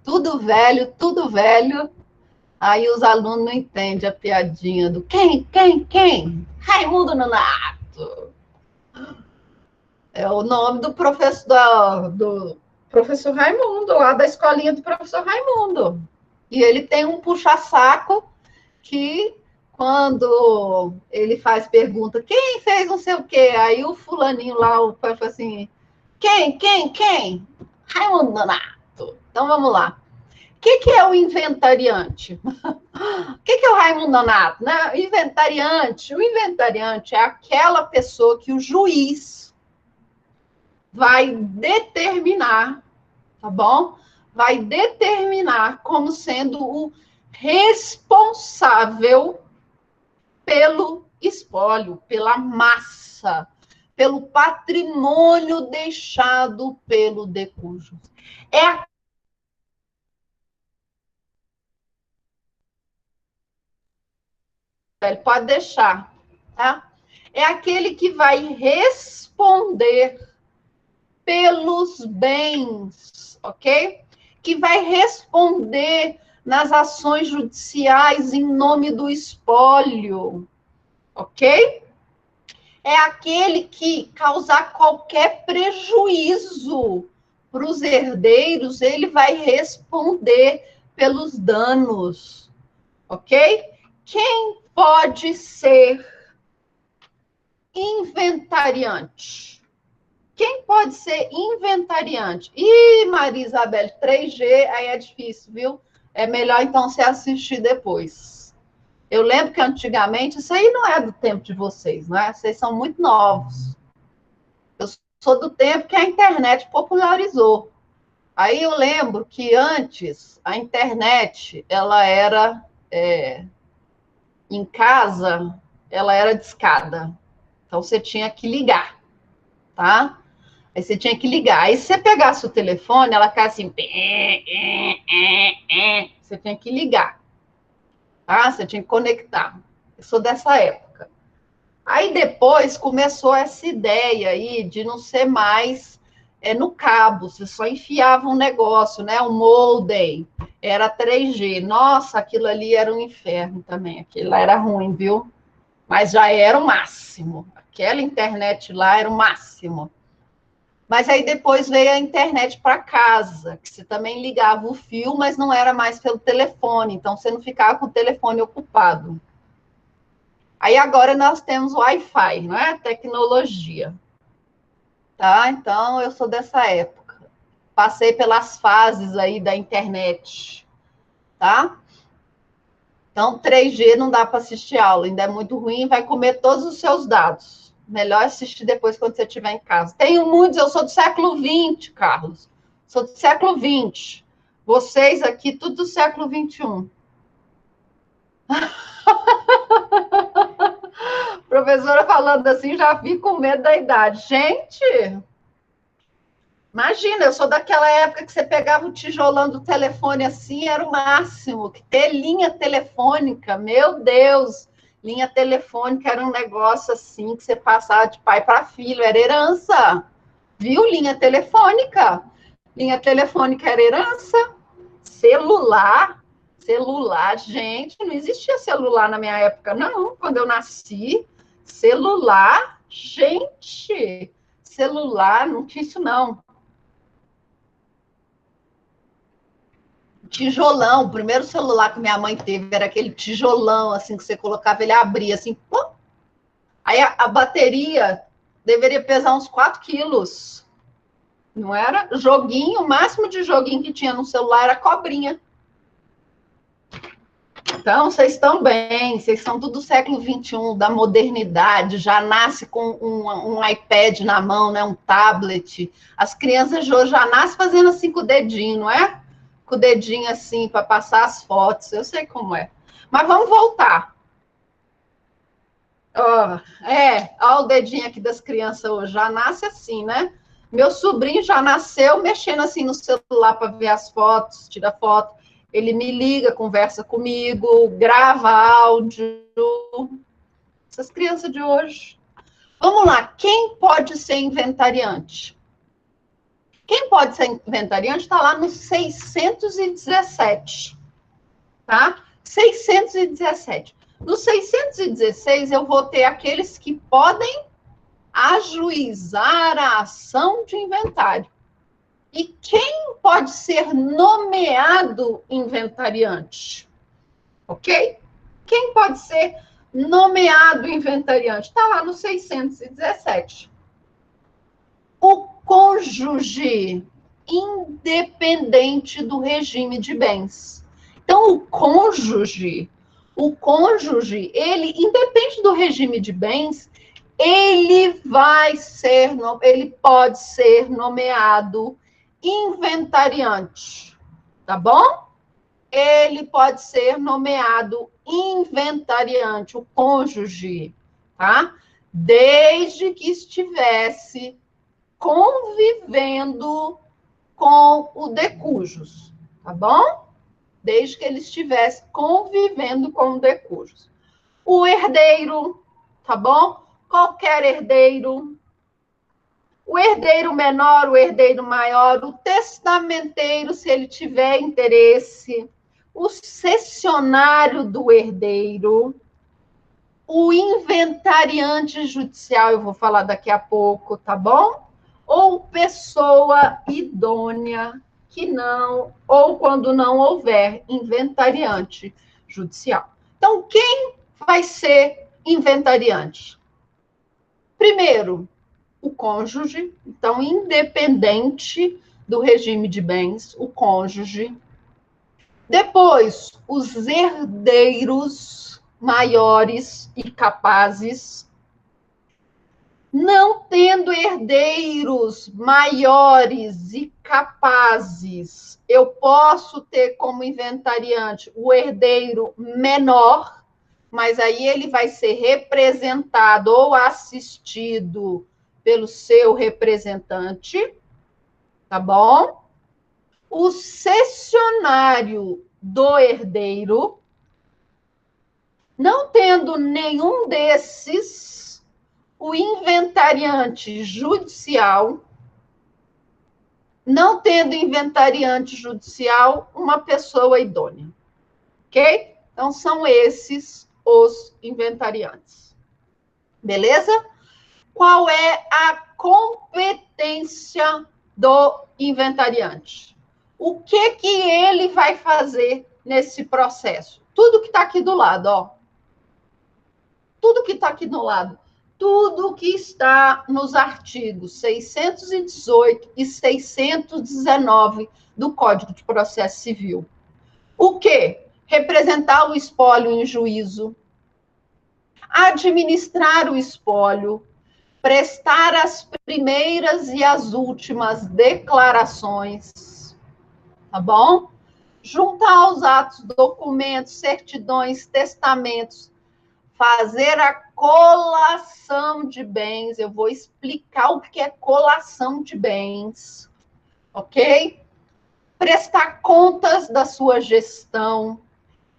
tudo velho. Aí os alunos não entendem a piadinha do quem? Raimundo Nonato. É o nome do professor Raimundo, lá da escolinha do professor Raimundo. E ele tem um puxa-saco que, quando ele faz pergunta, quem fez não sei o quê? Aí o fulaninho lá, o pai fala assim, Quem? Raimundo Nonato. Então, vamos lá. O que é o inventariante? O que é o Raimundo Nonato? Né? O inventariante é aquela pessoa que o juiz vai determinar, tá bom? Vai determinar como sendo o responsável pelo espólio, pela massa, pelo patrimônio deixado pelo decújo. Ele pode deixar, tá? É aquele que vai responder pelos bens, ok? Que vai responder nas ações judiciais em nome do espólio, ok? É aquele que causar qualquer prejuízo para os herdeiros, ele vai responder pelos danos, ok? Quem pode ser inventariante? Quem pode ser inventariante? Ih, Maria Isabel, 3G, aí é difícil, viu? É melhor, então, você assistir depois. Eu lembro que, antigamente, isso aí não é do tempo de vocês, não é? Vocês são muito novos. Eu sou do tempo que a internet popularizou. Aí eu lembro que, antes, a internet, ela era, em casa, ela era discada. Então, você tinha que ligar, tá? Aí você tinha que ligar. Aí se você pegasse o telefone, ela ficava assim. Você tinha que ligar. Tá? Você tinha que conectar. Eu sou dessa época. Aí depois começou essa ideia aí de não ser mais no cabo. Você só enfiava um negócio, né? Um modem. Era 3G. Nossa, aquilo ali era um inferno também. Aquilo lá era ruim, viu? Mas já era o máximo. Aquela internet lá era o máximo. Mas aí depois veio a internet para casa, que você também ligava o fio, mas não era mais pelo telefone, então você não ficava com o telefone ocupado. Aí agora nós temos o Wi-Fi, não é? Tecnologia. Tá? Então eu sou dessa época. Passei pelas fases aí da internet, tá? Então 3G não dá para assistir aula, ainda é muito ruim, vai comer todos os seus dados. Melhor assistir depois quando você estiver em casa. Tenho muitos, eu sou do século XX, Carlos. Sou do século XX. Vocês aqui, tudo do século XXI. Professora falando assim, já fico com medo da idade. Gente, imagina, eu sou daquela época que você pegava o tijolão do telefone assim, era o máximo. Que ter linha telefônica, meu Deus. Linha telefônica era um negócio assim que você passava de pai para filho, era herança. Viu? Linha telefônica. Linha telefônica era herança. Celular, gente, não existia celular na minha época, não. Quando eu nasci, celular, gente, celular, não tinha isso, não. Tijolão, o primeiro celular que minha mãe teve era aquele tijolão, assim, que você colocava, ele abria, assim, pum. Aí a bateria deveria pesar uns 4 quilos, não era? Joguinho, o máximo de joguinho que tinha no celular era cobrinha. Então, vocês estão bem, vocês são tudo do século XXI, da modernidade, já nasce com um iPad na mão, né, um tablet. As crianças de hoje já nascem fazendo assim com o dedinho, não é? Com o dedinho assim, para passar as fotos, eu sei como é. Mas vamos voltar. Ó o dedinho aqui das crianças hoje, já nasce assim, né? Meu sobrinho já nasceu mexendo assim no celular para ver as fotos, tira foto. Ele me liga, conversa comigo, grava áudio. Essas crianças de hoje. Vamos lá, quem pode ser inventariante? Quem pode ser inventariante está lá no 617, tá? 617. No 616, eu vou ter aqueles que podem ajuizar a ação de inventário. E quem pode ser nomeado inventariante? Ok? Quem pode ser nomeado inventariante? Está lá no 617. O cônjuge independente do regime de bens. Então, o cônjuge, ele, independente do regime de bens, ele pode ser nomeado inventariante, tá bom? Ele pode ser nomeado inventariante, o cônjuge, tá? Desde que estivesse convivendo com o decujus, tá bom? Desde que ele estivesse convivendo com o decujus. O herdeiro, tá bom? Qualquer herdeiro. O herdeiro menor, o herdeiro maior, o testamenteiro, se ele tiver interesse, o cessionário do herdeiro, o inventariante judicial, eu vou falar daqui a pouco, tá bom? Ou pessoa idônea, que não, ou quando não houver inventariante judicial. Então, quem vai ser inventariante? Primeiro, o cônjuge, então, independente do regime de bens, o cônjuge. Depois, os herdeiros maiores e capazes. Não tendo herdeiros maiores e capazes, eu posso ter como inventariante o herdeiro menor, mas aí ele vai ser representado ou assistido pelo seu representante, tá bom? O cessionário do herdeiro, não tendo nenhum desses, o inventariante judicial, não tendo inventariante judicial, uma pessoa idônea. Ok? Então, são esses os inventariantes. Beleza? Qual é a competência do inventariante? O que ele vai fazer nesse processo? Tudo que está aqui do lado, ó. Tudo que está aqui do lado. Tudo que está nos artigos 618 e 619 do Código de Processo Civil. O quê? Representar o espólio em juízo, administrar o espólio, prestar as primeiras e as últimas declarações, tá bom? Juntar os atos, documentos, certidões, testamentos, fazer a colação de bens. Eu vou explicar o que é colação de bens, ok? Prestar contas da sua gestão,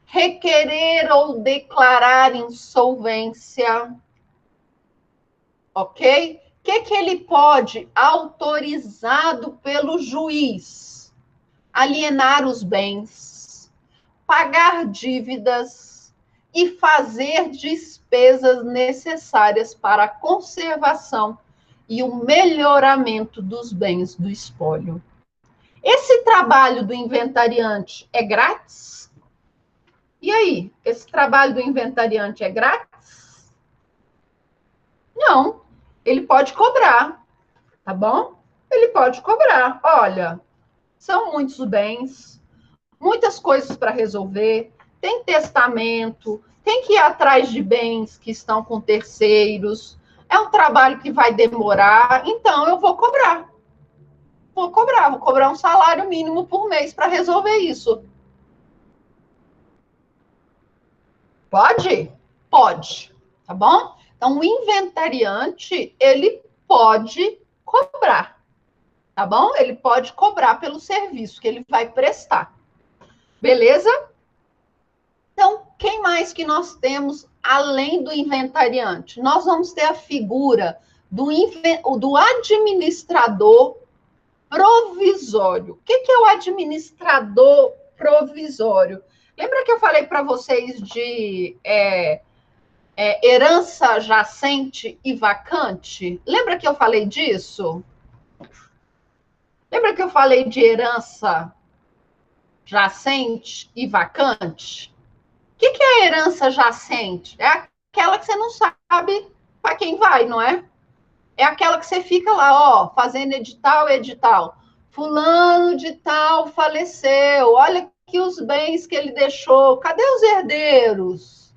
requerer ou declarar insolvência, ok? O que ele pode, autorizado pelo juiz, alienar os bens, pagar dívidas e fazer despesas necessárias para a conservação e o melhoramento dos bens do espólio. Esse trabalho do inventariante é grátis? E aí, esse trabalho do inventariante é grátis? Não, ele pode cobrar, tá bom? Ele pode cobrar. Olha, são muitos bens, muitas coisas para resolver, tem testamento, tem que ir atrás de bens que estão com terceiros, é um trabalho que vai demorar, então eu vou cobrar. Vou cobrar um salário mínimo por mês para resolver isso. Pode? Pode, tá bom? Então, o inventariante, ele pode cobrar, tá bom? Ele pode cobrar pelo serviço que ele vai prestar. Beleza? Então, quem mais que nós temos além do inventariante? Nós vamos ter a figura do administrador provisório. O que é o administrador provisório? Lembra que eu falei para vocês de herança jacente e vacante? Lembra que eu falei disso? Lembra que eu falei de herança jacente e vacante? O que é a herança jacente? É aquela que você não sabe para quem vai, não é? É aquela que você fica lá, ó, fazendo edital, edital. Fulano de tal faleceu, olha aqui os bens que ele deixou. Cadê os herdeiros?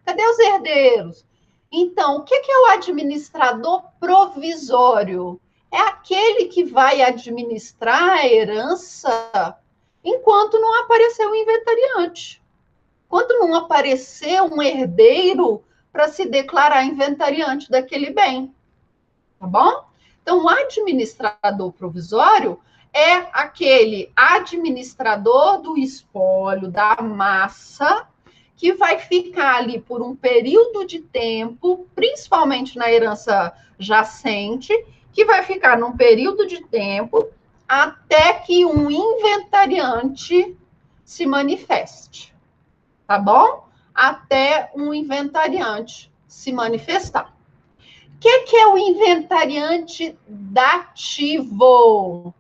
Cadê os herdeiros? Então, o que é o administrador provisório? É aquele que vai administrar a herança enquanto não apareceu o inventariante. Quando não aparecer um herdeiro para se declarar inventariante daquele bem. Tá bom? Então, o administrador provisório é aquele administrador do espólio, da massa, que vai ficar ali por um período de tempo, principalmente na herança jacente, que vai ficar num período de tempo até que um inventariante se manifeste. Tá bom? Até um inventariante se manifestar. O que é o inventariante dativo?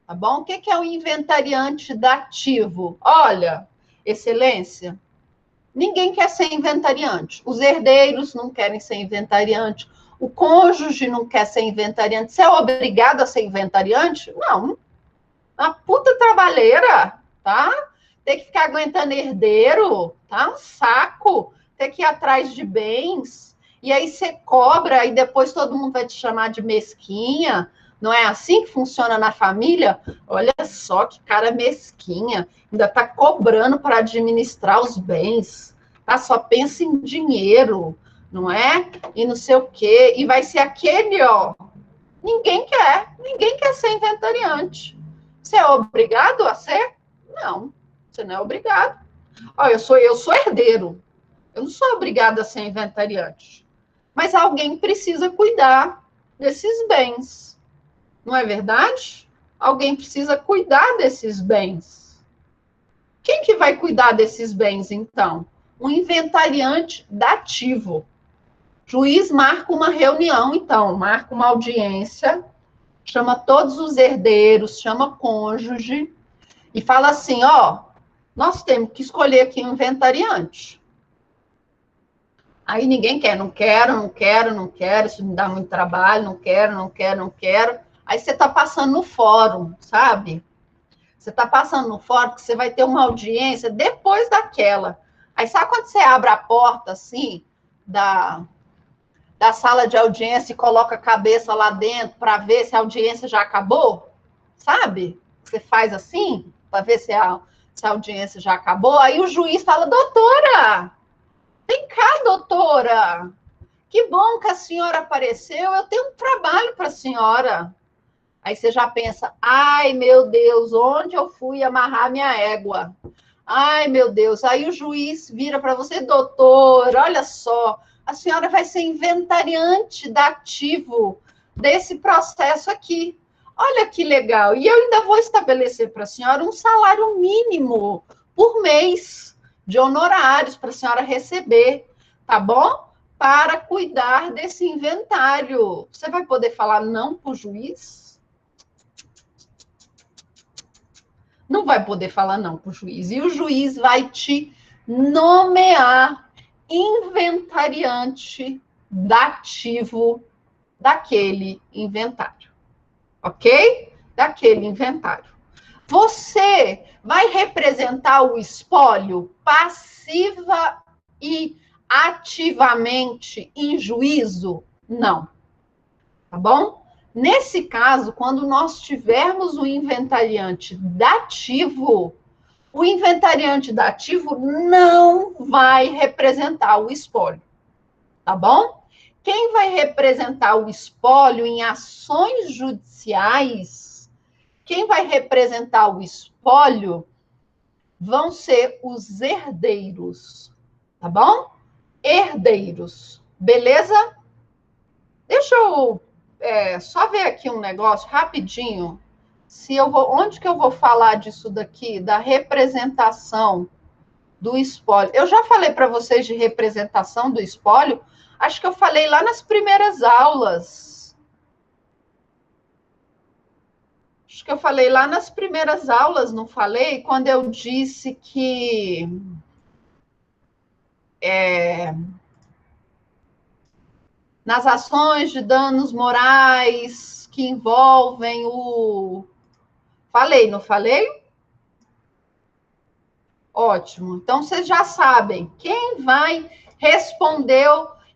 Tá bom? O que é o inventariante dativo? Olha, excelência, ninguém quer ser inventariante. Os herdeiros não querem ser inventariante. O cônjuge não quer ser inventariante. Você é obrigado a ser inventariante? Não. Uma puta trabalheira, tá? Ter que ficar aguentando herdeiro, tá? Um saco. Ter que ir atrás de bens. E aí você cobra e depois todo mundo vai te chamar de mesquinha. Não é assim que funciona na família? Olha só que cara mesquinha. Ainda tá cobrando para administrar os bens. Tá? Só pensa em dinheiro, não é? E não sei o quê. E vai ser aquele, ó. Ninguém quer ser inventariante. Você é obrigado a ser? Não, você não é obrigado. Olha, eu sou herdeiro. Eu não sou obrigada a ser inventariante. Mas alguém precisa cuidar desses bens. Não é verdade? Alguém precisa cuidar desses bens. Quem que vai cuidar desses bens, então? Um inventariante dativo. Juiz marca uma reunião, então, marca uma audiência, chama todos os herdeiros, chama cônjuge, e fala assim, ó, nós temos que escolher aqui um inventariante. Aí ninguém quer, não quero, não quero, não quero, isso me dá muito trabalho, não quero, não quero, não quero. Aí você está passando no fórum, sabe? Você está passando no fórum, que você vai ter uma audiência depois daquela. Aí sabe quando você abre a porta, assim, da sala de audiência e coloca a cabeça lá dentro para ver se a audiência já acabou? Sabe? Você faz assim, para ver se a audiência já acabou. Aí o juiz fala, doutora, vem cá, doutora. Que bom que a senhora apareceu, eu tenho um trabalho para a senhora. Aí você já pensa, ai, meu Deus, onde eu fui amarrar minha égua? Ai, meu Deus. Aí o juiz vira para você, doutor, olha só, a senhora vai ser inventariante dativo desse processo aqui. Olha que legal. E eu ainda vou estabelecer para a senhora um salário mínimo por mês de honorários para a senhora receber, tá bom? Para cuidar desse inventário. Você vai poder falar não para o juiz? Não vai poder falar não para o juiz. E o juiz vai te nomear inventariante dativo daquele inventário. Ok? Daquele inventário. Você vai representar o espólio passiva e ativamente em juízo? Não. Tá bom? Nesse caso, quando nós tivermos o inventariante dativo, o inventariante dativo não vai representar o espólio, tá bom? Quem vai representar o espólio em ações judiciais, quem vai representar o espólio vão ser os herdeiros, tá bom? Herdeiros, beleza? Deixa eu só ver aqui um negócio rapidinho. Se eu vou, onde que eu vou falar disso daqui, da representação do espólio? Eu já falei para vocês de representação do espólio. Acho que eu falei lá nas primeiras aulas. Acho que eu falei lá nas primeiras aulas, não falei? Quando eu disse que nas ações de danos morais que envolvem o... Falei, não falei? Ótimo. Então, vocês já sabem. Quem vai responder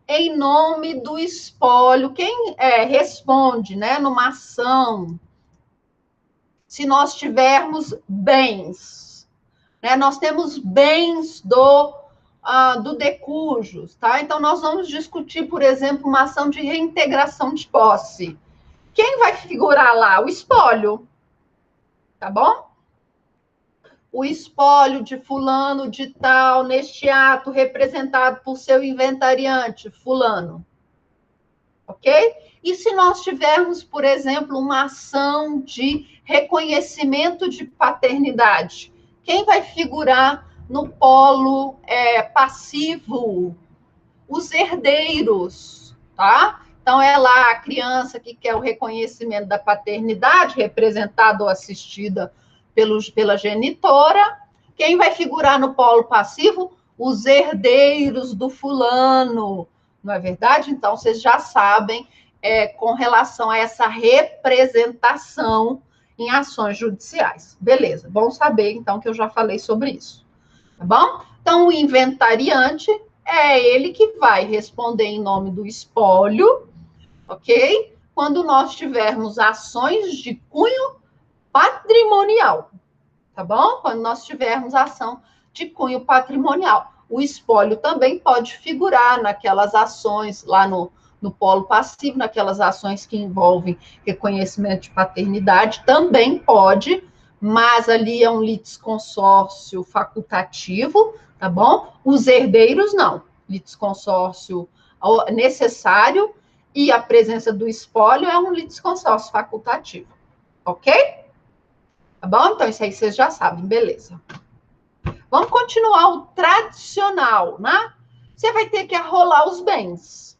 em nome do espólio? Quem responde, né, numa ação? Se nós tivermos bens, né? Nós temos bens do decujus, tá? Então, nós vamos discutir, por exemplo, uma ação de reintegração de posse. Quem vai figurar lá? O espólio, tá bom? O espólio de fulano de tal, neste ato representado por seu inventariante, fulano. Ok? E se nós tivermos, por exemplo, uma ação de reconhecimento de paternidade? Quem vai figurar no polo passivo? Os herdeiros, tá? Então, é lá a criança que quer o reconhecimento da paternidade, representada ou assistida pela genitora. Quem vai figurar no polo passivo? Os herdeiros do fulano, não é verdade? Então, vocês já sabem com relação a essa representação em ações judiciais. Beleza, bom saber, então, que eu já falei sobre isso. Tá bom? Então, o inventariante é ele que vai responder em nome do espólio, ok? Quando nós tivermos ações de cunho patrimonial, tá bom? Quando nós tivermos ação de cunho patrimonial. O espólio também pode figurar naquelas ações lá no polo passivo, naquelas ações que envolvem reconhecimento de paternidade, também pode, mas ali é um litisconsórcio facultativo, tá bom? Os herdeiros não. Litisconsórcio necessário e a presença do espólio é um litisconsórcio facultativo, ok? Tá bom? Então, isso aí vocês já sabem, beleza. Vamos continuar o tradicional, né? Você vai ter que arrolar os bens.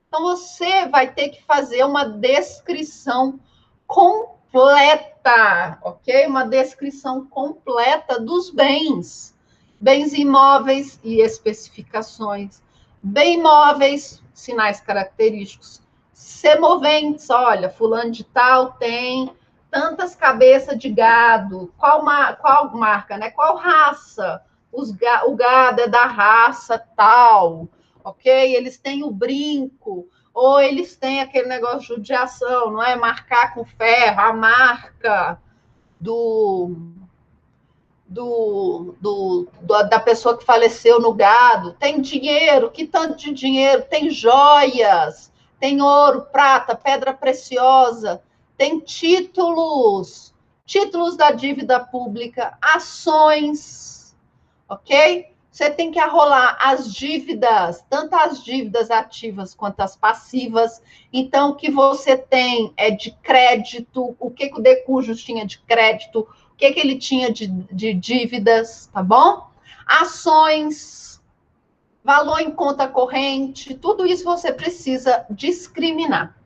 Então, você vai ter que fazer uma descrição completa, ok? Uma descrição completa dos bens. Bens imóveis e especificações. Bem imóveis, sinais característicos. Semoventes, olha, fulano de tal tem tantas cabeças de gado, qual marca, né? Qual raça? O gado é da raça tal, ok? Eles têm o brinco, ou eles têm aquele negócio de judiação, não é? Marcar com ferro, a marca da pessoa que faleceu no gado. Tem dinheiro, que tanto de dinheiro? Tem joias, tem ouro, prata, pedra preciosa, tem títulos da dívida pública, ações, ok? Você tem que arrolar as dívidas, tanto as dívidas ativas quanto as passivas. Então, o que você tem é de crédito, o que o decujus tinha de crédito, o que ele tinha de dívidas, tá bom? Ações, valor em conta corrente, tudo isso você precisa discriminar,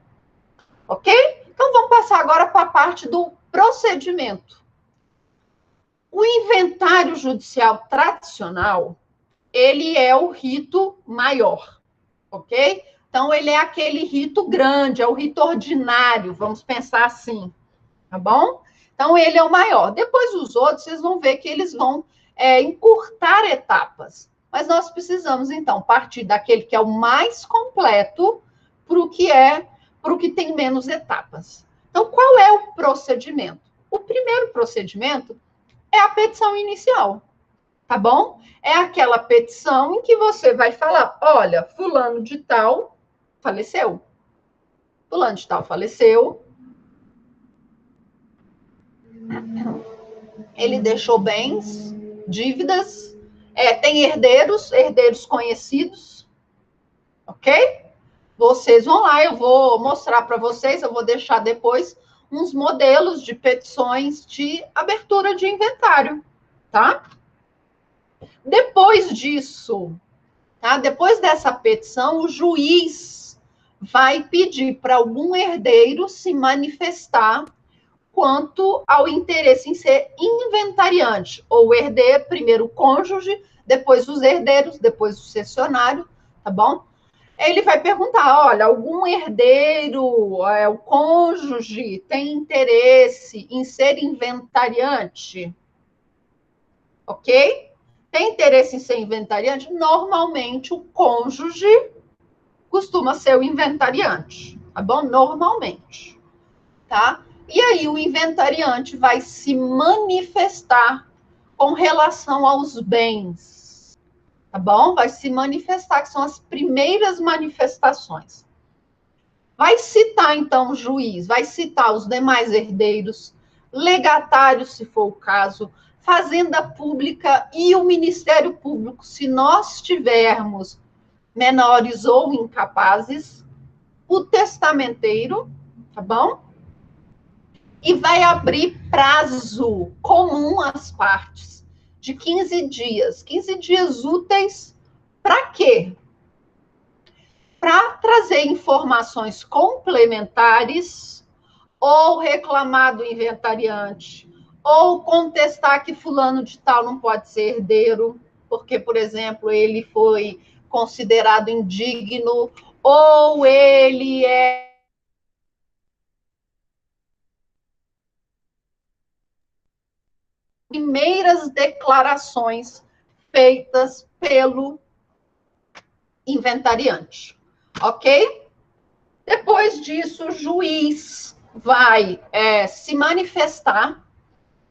ok? Então, vamos passar agora para a parte do procedimento. O inventário judicial tradicional, ele é o rito maior, ok? Então, ele é aquele rito grande, é o rito ordinário, vamos pensar assim, tá bom? Então, ele é o maior. Depois, os outros, vocês vão ver que eles vão encurtar etapas. Mas nós precisamos, então, partir daquele que é o mais completo para o que tem menos etapas. Então, qual é o procedimento? O primeiro procedimento é a petição inicial, tá bom? É aquela petição em que você vai falar, olha, fulano de tal faleceu. Fulano de tal faleceu. Ele deixou bens, dívidas, tem herdeiros conhecidos, ok? Vocês vão lá, eu vou mostrar para vocês, eu vou deixar depois uns modelos de petições de abertura de inventário, tá? Depois disso, tá? Depois dessa petição, o juiz vai pedir para algum herdeiro se manifestar quanto ao interesse em ser inventariante, ou herdeiro, primeiro o cônjuge, depois os herdeiros, depois o cessionário, tá bom? Ele vai perguntar, olha, algum herdeiro, o cônjuge tem interesse em ser inventariante? Ok? Tem interesse em ser inventariante? Normalmente, o cônjuge costuma ser o inventariante, tá bom? Normalmente, tá? E aí, o inventariante vai se manifestar com relação aos bens, tá bom? Vai se manifestar, que são as primeiras manifestações. Vai citar, então, o juiz, vai citar os demais herdeiros, legatários, se for o caso, fazenda pública e o Ministério Público, se nós tivermos menores ou incapazes, o testamenteiro, tá bom? E vai abrir prazo comum às partes de 15 dias. 15 dias úteis para quê? Para trazer informações complementares ou reclamar do inventariante, ou contestar que fulano de tal não pode ser herdeiro, porque, por exemplo, ele foi considerado indigno, ou ele é primeiras declarações feitas pelo inventariante, ok? Depois disso, o juiz vai se manifestar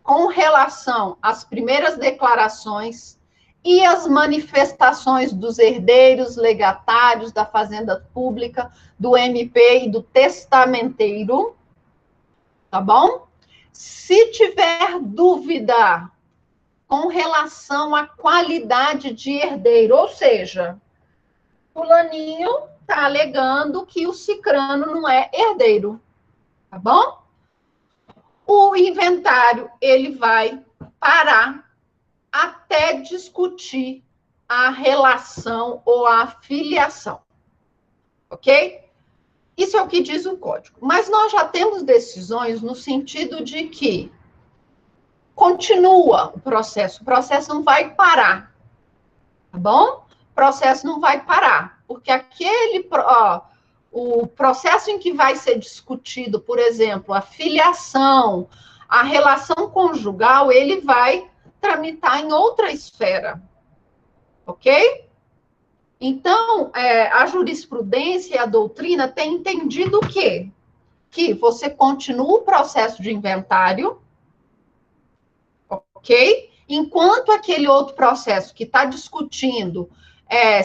com relação às primeiras declarações e as manifestações dos herdeiros, legatários da fazenda pública, do MP e do testamenteiro, tá bom? Se tiver dúvida com relação à qualidade de herdeiro, ou seja, fulaninho está alegando que o cicrano não é herdeiro, tá bom? O inventário, ele vai parar até discutir a relação ou a filiação, ok? Isso é o que diz o código. Mas nós já temos decisões no sentido de que continua o processo não vai parar, tá bom? O processo não vai parar, porque o processo em que vai ser discutido, por exemplo, a filiação, a relação conjugal, ele vai tramitar em outra esfera, ok? Então, a jurisprudência e a doutrina têm entendido o quê? Que você continua o processo de inventário, ok? Enquanto aquele outro processo que está discutindo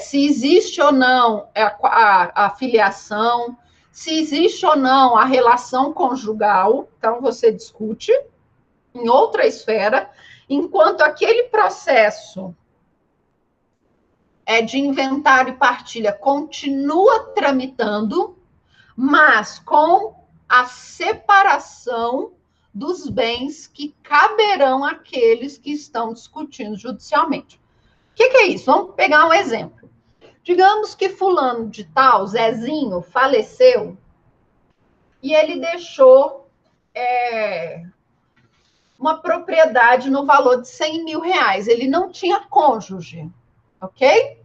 se existe ou não a filiação, se existe ou não a relação conjugal, então você discute em outra esfera, enquanto aquele processo de inventário e partilha continua tramitando, mas com a separação dos bens que caberão àqueles que estão discutindo judicialmente. O que é isso? Vamos pegar um exemplo. Digamos que fulano de tal, Zezinho, faleceu e ele deixou uma propriedade no valor de 100 mil reais. Ele não tinha cônjuge, ok?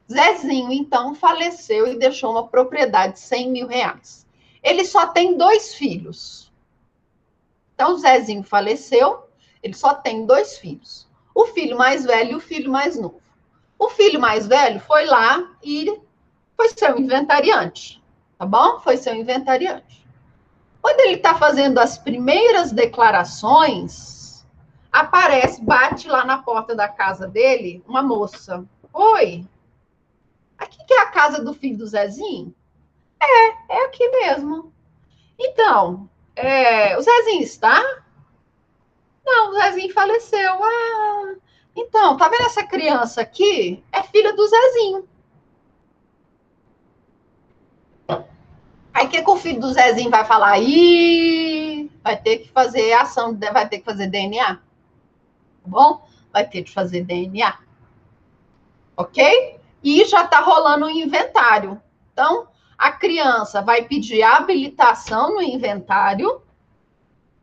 Zezinho, então, faleceu e deixou uma propriedade de 100 mil reais. Ele só tem 2 filhos. Então, o Zezinho faleceu, ele só tem 2 filhos. O filho mais velho e o filho mais novo. O filho mais velho foi lá e foi seu inventariante, tá bom? Foi seu inventariante. Quando ele está fazendo as primeiras declarações, bate lá na porta da casa dele uma moça. Oi, aqui que é a casa do filho do Zezinho? É aqui mesmo. Então, o Zezinho está? Não, o Zezinho faleceu. Ah, então, tá vendo essa criança aqui? É filha do Zezinho. Aí o que o filho do Zezinho vai falar? Ih, vai ter que fazer ação, vai ter que fazer DNA. Tá bom? Vai ter que fazer DNA. Ok? E já está rolando o inventário. Então, a criança vai pedir habilitação no inventário,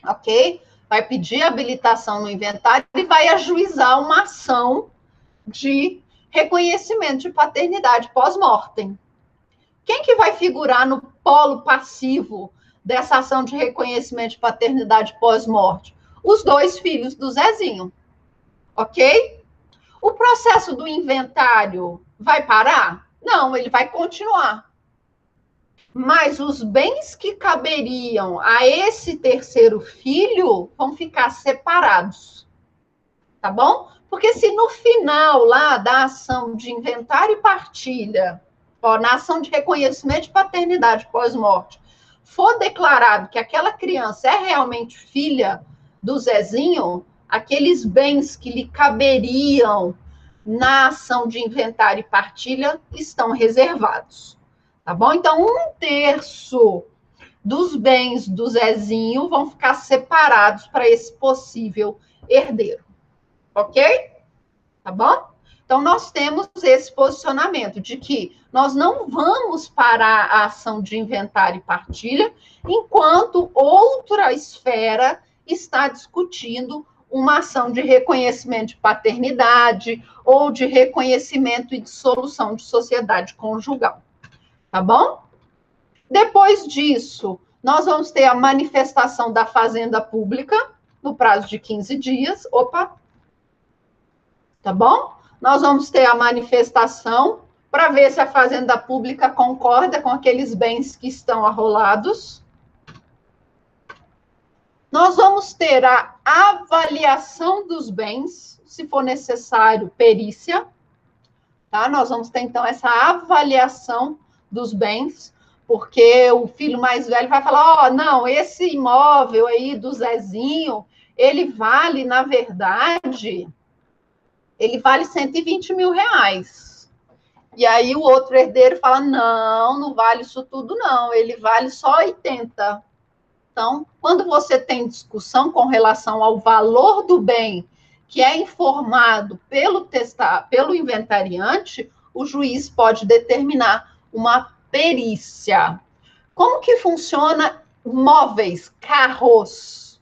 ok? Vai pedir habilitação no inventário e vai ajuizar uma ação de reconhecimento de paternidade pós-mortem. Quem que vai figurar no polo passivo dessa ação de reconhecimento de paternidade pós-morte? Os dois filhos do Zezinho, ok? O processo do inventário vai parar? Não, ele vai continuar. Mas os bens que caberiam a esse terceiro filho vão ficar separados, tá bom? Porque se no final lá da ação de inventário e partilha, ó, na ação de reconhecimento de paternidade pós-morte, for declarado que aquela criança é realmente filha do Zezinho, aqueles bens que lhe caberiam na ação de inventário e partilha estão reservados, tá bom? Então, 1/3 dos bens do Zezinho vão ficar separados para esse possível herdeiro, ok? Tá bom? Então, nós temos esse posicionamento de que nós não vamos parar a ação de inventário e partilha enquanto outra esfera está discutindo uma ação de reconhecimento de paternidade ou de reconhecimento e dissolução de sociedade conjugal. Tá bom? Depois disso, nós vamos ter a manifestação da fazenda pública no prazo de 15 dias. Opa! Tá bom? Nós vamos ter a manifestação para ver se a fazenda pública concorda com aqueles bens que estão arrolados. Nós vamos ter a avaliação dos bens, se for necessário, perícia. Tá? Nós vamos ter, então, essa avaliação dos bens, porque o filho mais velho vai falar, não, esse imóvel aí do Zezinho, ele vale, na verdade, ele vale 120 mil reais. E aí o outro herdeiro fala, não vale isso tudo não, ele vale só 80. Então, quando você tem discussão com relação ao valor do bem que é informado pelo inventariante, o juiz pode determinar uma perícia. Como que funciona móveis, carros?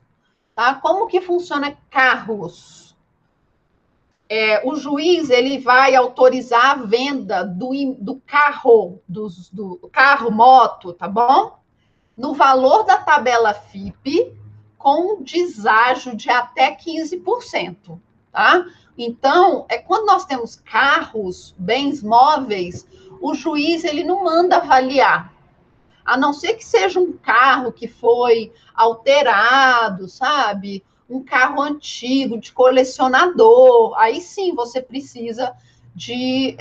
Tá? Como que funciona carros? O juiz ele vai autorizar a venda do carro, do carro, moto, tá bom? No valor da tabela FIPE, com um deságio de até 15%, tá? Então, quando nós temos carros, bens móveis, o juiz ele não manda avaliar, a não ser que seja um carro que foi alterado, sabe? Um carro antigo, de colecionador, aí sim você precisa de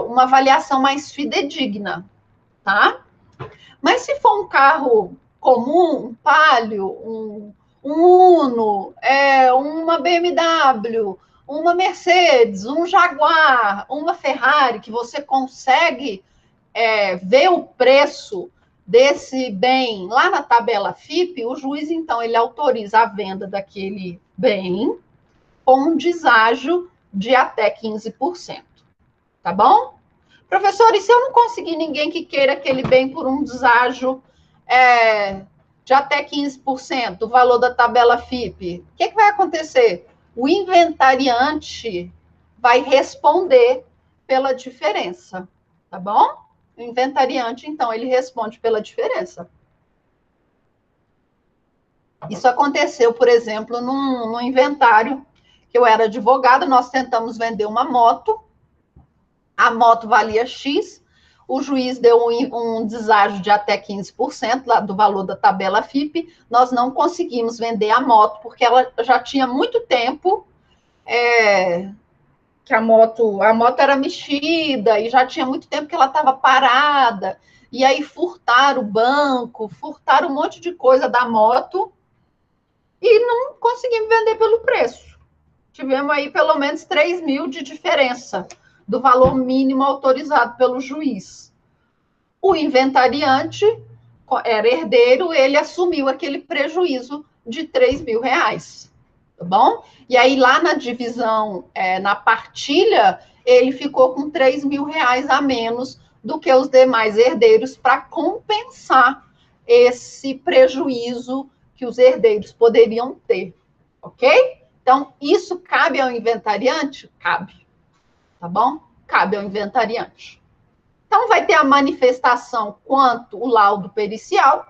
uma avaliação mais fidedigna, tá? Mas se for um carro comum, um Palio, um Uno, uma BMW, uma Mercedes, um Jaguar, uma Ferrari, que você consegue ver o preço desse bem lá na tabela FIPE, o juiz, então, ele autoriza a venda daquele bem com um deságio de até 15%. Tá bom? Professor, e se eu não conseguir ninguém que queira aquele bem por um deságio de até 15% do valor da tabela FIPE, o que vai acontecer? O inventariante vai responder pela diferença, tá bom? O inventariante, então, ele responde pela diferença. Isso aconteceu, por exemplo, num inventário, que eu era advogada, nós tentamos vender uma moto, a moto valia X, o juiz deu um deságio de até 15% lá do valor da tabela FIPE, nós não conseguimos vender a moto, porque ela já tinha muito tempo que a moto era mexida, e já tinha muito tempo que ela estava parada, e aí furtaram o banco, furtaram um monte de coisa da moto, e não conseguimos vender pelo preço. Tivemos aí pelo menos 3 mil de diferença do valor mínimo autorizado pelo juiz. O inventariante era herdeiro, ele assumiu aquele prejuízo de 3 mil reais, tá bom? E aí lá na divisão, na partilha, ele ficou com 3 mil reais a menos do que os demais herdeiros para compensar esse prejuízo que os herdeiros poderiam ter, ok? Então, isso cabe ao inventariante? Cabe. Tá bom? Cabe ao inventariante. Então, vai ter a manifestação quanto o laudo pericial,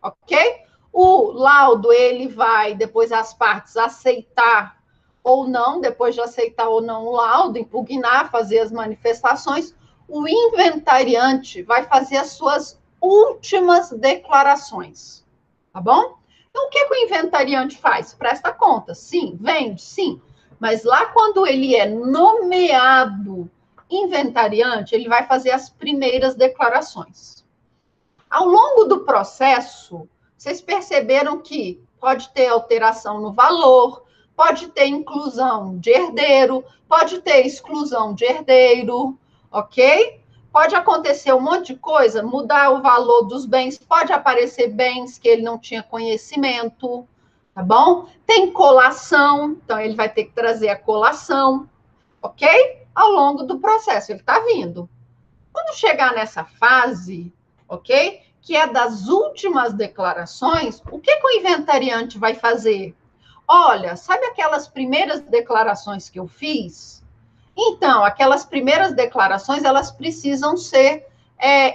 ok? O laudo, ele vai, depois as partes, aceitar ou não, depois de aceitar ou não o laudo, impugnar, fazer as manifestações. O inventariante vai fazer as suas últimas declarações, tá bom? Então, o que o inventariante faz? Presta conta, sim, vende, sim. Mas lá quando ele é nomeado inventariante, ele vai fazer as primeiras declarações. Ao longo do processo, vocês perceberam que pode ter alteração no valor, pode ter inclusão de herdeiro, pode ter exclusão de herdeiro, ok? Pode acontecer um monte de coisa, mudar o valor dos bens, pode aparecer bens que ele não tinha conhecimento, tá bom? Tem colação, então ele vai ter que trazer a colação, ok? Ao longo do processo, ele está vindo. Quando chegar nessa fase, ok? Que é das últimas declarações, o que o inventariante vai fazer? Olha, sabe aquelas primeiras declarações que eu fiz? Então, aquelas primeiras declarações, elas precisam ser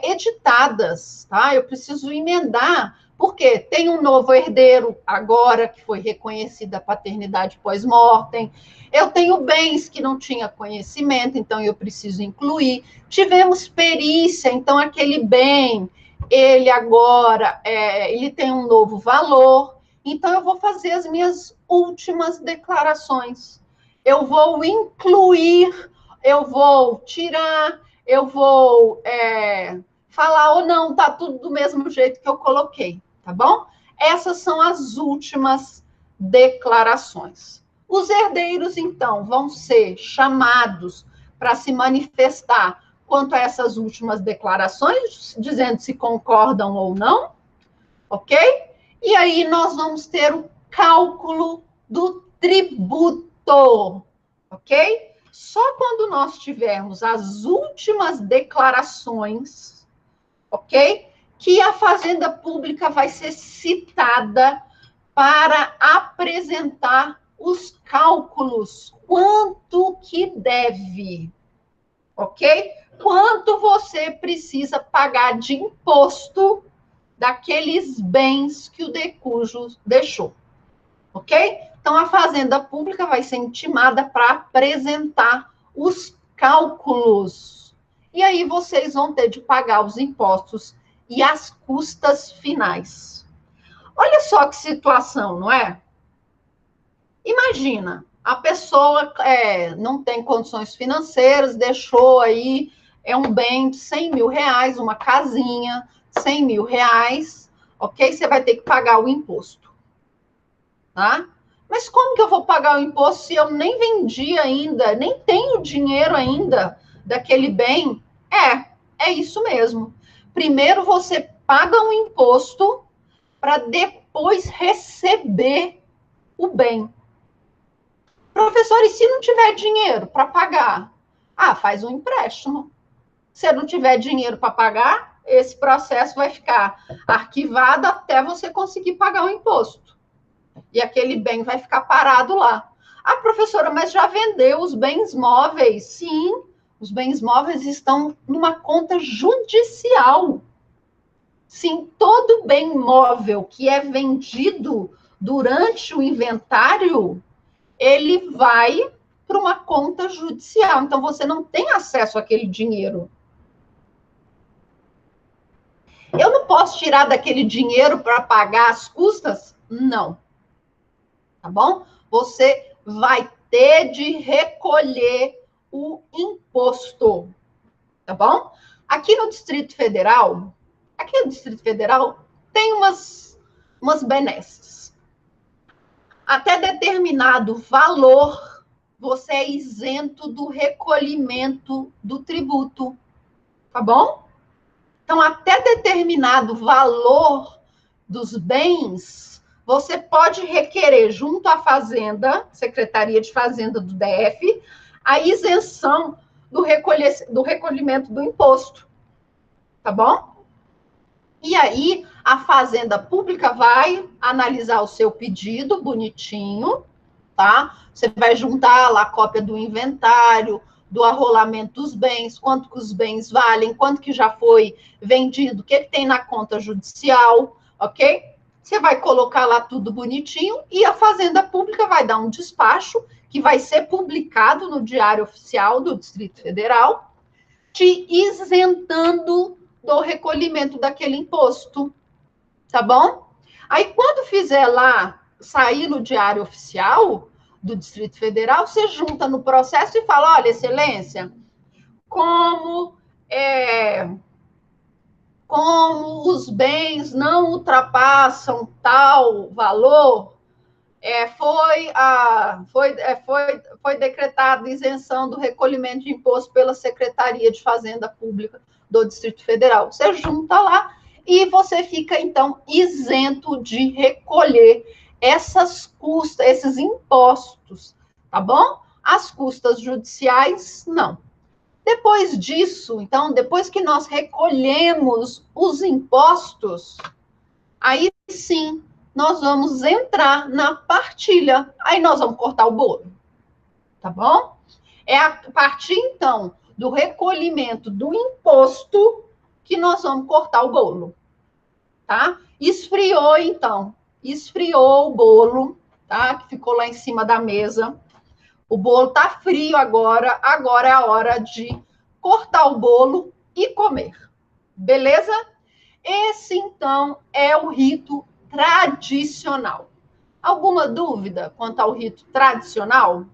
editadas, tá? Eu preciso emendar, porque tem um novo herdeiro agora que foi reconhecida a paternidade pós-mortem. Eu tenho bens que não tinha conhecimento, então eu preciso incluir. Tivemos perícia, então aquele bem, ele agora, ele tem um novo valor. Então eu vou fazer as minhas últimas declarações. Eu vou incluir, eu vou tirar, eu vou falar ou não, tá tudo do mesmo jeito que eu coloquei, tá bom? Essas são as últimas declarações. Os herdeiros, então, vão ser chamados para se manifestar quanto a essas últimas declarações, dizendo se concordam ou não, ok? E aí nós vamos ter o cálculo do tributo, ok? Só quando nós tivermos as últimas declarações, ok? Que a Fazenda Pública vai ser citada para apresentar os cálculos, quanto que deve, ok? Quanto você precisa pagar de imposto daqueles bens que o decujo deixou, ok? Então, a Fazenda Pública vai ser intimada para apresentar os cálculos. E aí vocês vão ter de pagar os impostos e as custas finais. Olha só que situação, não é? Imagina, a pessoa não tem condições financeiras, deixou aí um bem de 100 mil reais, uma casinha, 100 mil reais, ok? Você vai ter que pagar o imposto, tá? Mas como que eu vou pagar o imposto se eu nem vendi ainda, nem tenho dinheiro ainda daquele bem? É isso mesmo. Primeiro você paga um imposto para depois receber o bem. Professor, e se não tiver dinheiro para pagar? Faz um empréstimo. Se não tiver dinheiro para pagar, esse processo vai ficar arquivado até você conseguir pagar o imposto. E aquele bem vai ficar parado lá. Professora, mas já vendeu os bens móveis? Sim, os bens móveis estão numa conta judicial. Sim, todo bem móvel que é vendido durante o inventário, ele vai para uma conta judicial. Então, você não tem acesso àquele dinheiro. Eu não posso tirar daquele dinheiro para pagar as custas? Não. Tá bom? Você vai ter de recolher o imposto. Tá bom? Aqui no Distrito Federal, tem umas benesses. Até determinado valor, você é isento do recolhimento do tributo. Tá bom? Então, até determinado valor dos bens, você pode requerer junto à Fazenda, Secretaria de Fazenda do DF, a isenção do recolhimento do imposto. Tá bom? E aí, a Fazenda Pública vai analisar o seu pedido bonitinho, tá? Você vai juntar lá a cópia do inventário, do arrolamento dos bens, quanto que os bens valem, quanto que já foi vendido, o que tem na conta judicial, ok? Você vai colocar lá tudo bonitinho e a Fazenda Pública vai dar um despacho que vai ser publicado no Diário Oficial do Distrito Federal, te isentando do recolhimento daquele imposto, tá bom? Aí, quando fizer lá, sair no Diário Oficial do Distrito Federal, você junta no processo e fala, olha, excelência, como os bens não ultrapassam tal valor, foi decretada isenção do recolhimento de imposto pela Secretaria de Fazenda Pública do Distrito Federal. Você junta lá e você fica, então, isento de recolher essas custas, esses impostos, tá bom? As custas judiciais, não. Depois disso, então, depois que nós recolhemos os impostos, aí sim, nós vamos entrar na partilha. Aí nós vamos cortar o bolo, tá bom? É a partir, então, do recolhimento do imposto que nós vamos cortar o bolo, tá? Esfriou, então. Esfriou o bolo, tá? Que ficou lá em cima da mesa. O bolo tá frio agora. Agora é a hora de cortar o bolo e comer. Beleza? Esse, então, é o rito tradicional. Alguma dúvida quanto ao rito tradicional?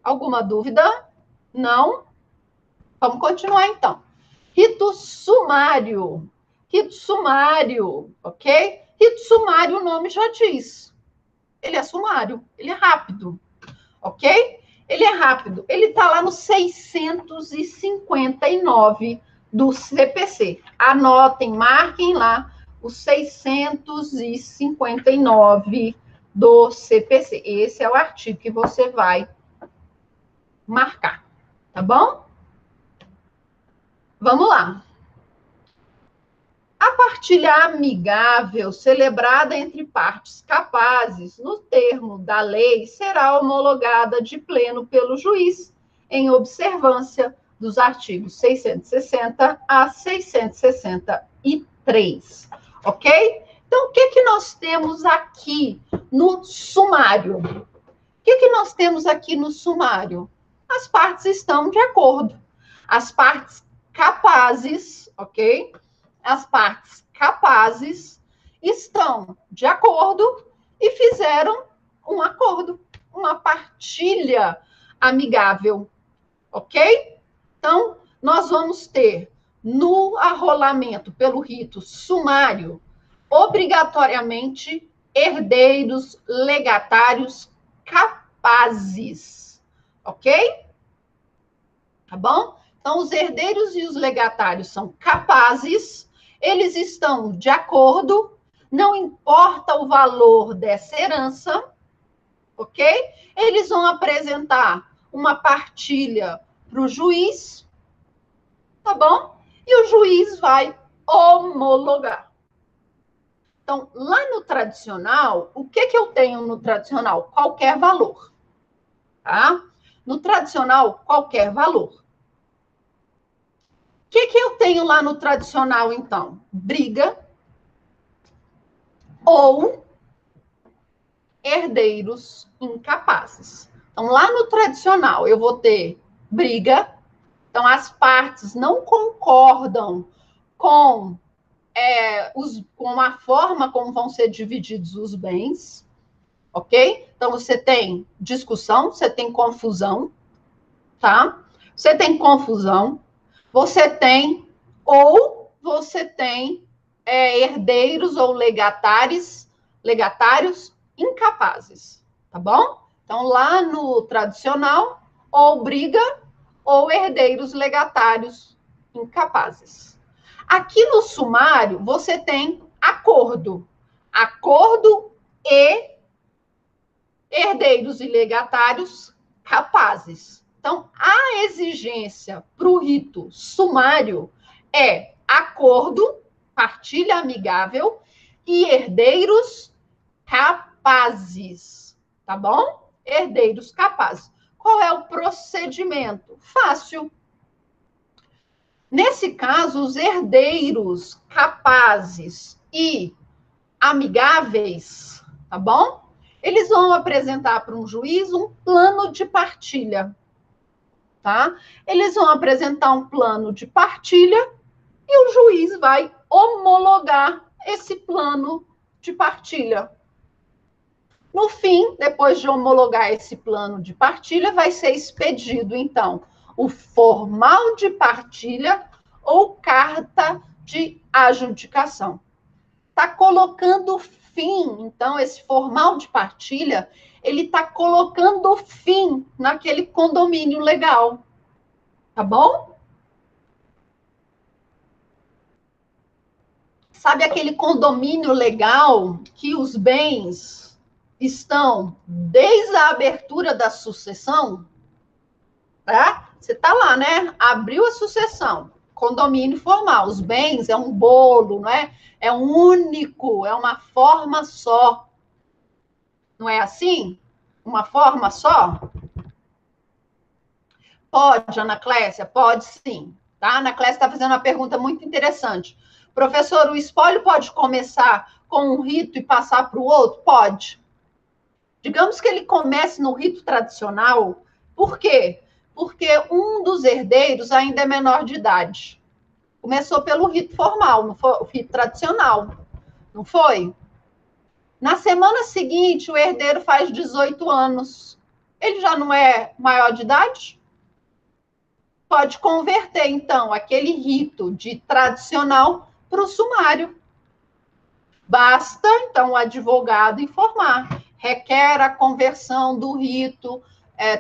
Alguma dúvida? Não? Vamos continuar, então. Rito sumário. Rito sumário, ok? Rito sumário, o nome já diz. Ele é sumário, ele é rápido, ok? Ele é rápido. Ele está lá no 659 do CPC. Anotem, marquem lá o 659 do CPC. Esse é o artigo que você vai marcar, tá bom? Vamos lá. A partilha amigável celebrada entre partes capazes, no termo da lei, será homologada de pleno pelo juiz, em observância dos artigos 660 a 663. Ok? Então, o que nós temos aqui no sumário? O que nós temos aqui no sumário? As partes estão de acordo. As partes capazes, ok? As partes capazes estão de acordo e fizeram um acordo, uma partilha amigável, ok? Então, nós vamos ter no arrolamento pelo rito sumário, obrigatoriamente, herdeiros legatários capazes, ok? Tá bom? Então, os herdeiros e os legatários são capazes, eles estão de acordo, não importa o valor dessa herança, ok? Eles vão apresentar uma partilha para o juiz, tá bom? E o juiz vai homologar. Então, lá no tradicional, o que eu tenho no tradicional? Qualquer valor, tá? No tradicional, qualquer valor. O que eu tenho lá no tradicional, então? Briga ou herdeiros incapazes. Então, lá no tradicional, eu vou ter briga. Então, as partes não concordam com a forma como vão ser divididos os bens, ok? Então, você tem discussão, você tem confusão, tá? Você tem confusão, você tem herdeiros ou legatários incapazes, tá bom? Então, lá no tradicional, ou briga ou herdeiros legatários incapazes. Aqui no sumário, você tem acordo. Acordo e herdeiros e legatários capazes. Então, a exigência para o rito sumário é acordo, partilha amigável e herdeiros capazes, tá bom? Herdeiros capazes. Qual é o procedimento? Fácil. Nesse caso, os herdeiros capazes e amigáveis, tá bom? Eles vão apresentar para um juiz um plano de partilha, tá? Eles vão apresentar um plano de partilha e o juiz vai homologar esse plano de partilha. No fim, depois de homologar esse plano de partilha, vai ser expedido, então, o formal de partilha ou carta de adjudicação. Está colocando fim, então, esse formal de partilha, ele está colocando fim naquele condomínio legal. Tá bom? Sabe aquele condomínio legal que os bens estão desde a abertura da sucessão? Tá? Você está lá, né? Abriu a sucessão, condomínio formal. Os bens é um bolo, não é? É um único, é uma forma só. Não é assim? Uma forma só? Pode, Ana Clécia? Pode sim. Tá? Ana Clécia está fazendo uma pergunta muito interessante. Professor, o espólio pode começar com um rito e passar para o outro? Pode. Digamos que ele comece no rito tradicional. Por quê? Porque um dos herdeiros ainda é menor de idade. Começou pelo rito formal, não foi? O rito tradicional, não foi? Na semana seguinte, o herdeiro faz 18 anos. Ele já não é maior de idade? Pode converter, então, aquele rito de tradicional para o sumário. Basta, então, o advogado informar. Requer a conversão do rito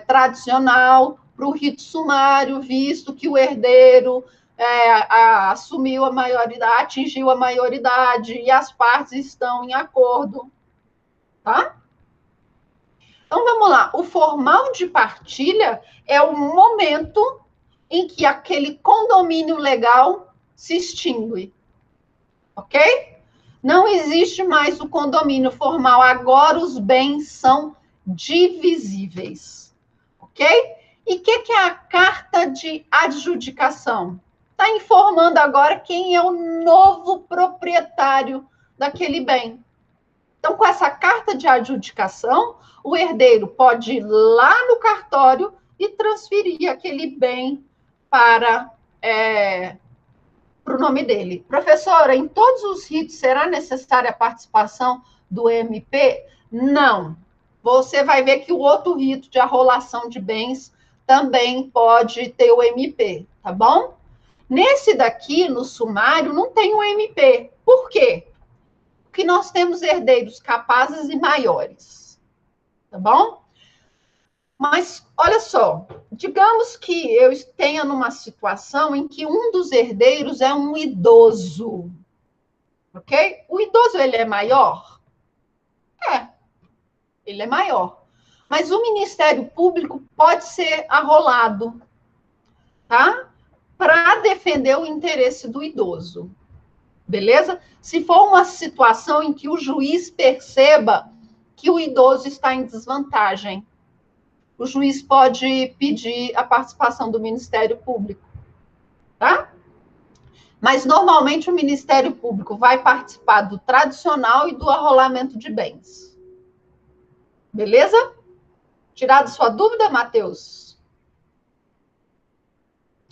tradicional para o rito sumário, visto que o herdeiro assumiu a maioridade, atingiu a maioridade e as partes estão em acordo. Tá? Então, vamos lá. O formal de partilha é o momento em que aquele condomínio legal se extingue. Ok? Não existe mais o condomínio formal. Agora os bens são divisíveis. Ok? E o que é a carta de adjudicação? Está informando agora quem é o novo proprietário daquele bem. Então, com essa carta de adjudicação, o herdeiro pode ir lá no cartório e transferir aquele bem para o nome dele. Professora, em todos os ritos será necessária a participação do MP? Não. Você vai ver que o outro rito de arrolação de bens também pode ter o MP, tá bom? Nesse daqui, no sumário, não tem o MP. Por quê? Porque nós temos herdeiros capazes e maiores, tá bom? Mas, olha só, digamos que eu tenha numa situação em que um dos herdeiros é um idoso, ok? O idoso, ele é maior? Ele é maior. Mas o Ministério Público pode ser arrolado, tá? Para defender o interesse do idoso, beleza? Se for uma situação em que o juiz perceba que o idoso está em desvantagem, o juiz pode pedir a participação do Ministério Público, tá? Mas, normalmente, o Ministério Público vai participar do tradicional e do arrolamento de bens. Beleza? Tirado sua dúvida, Matheus?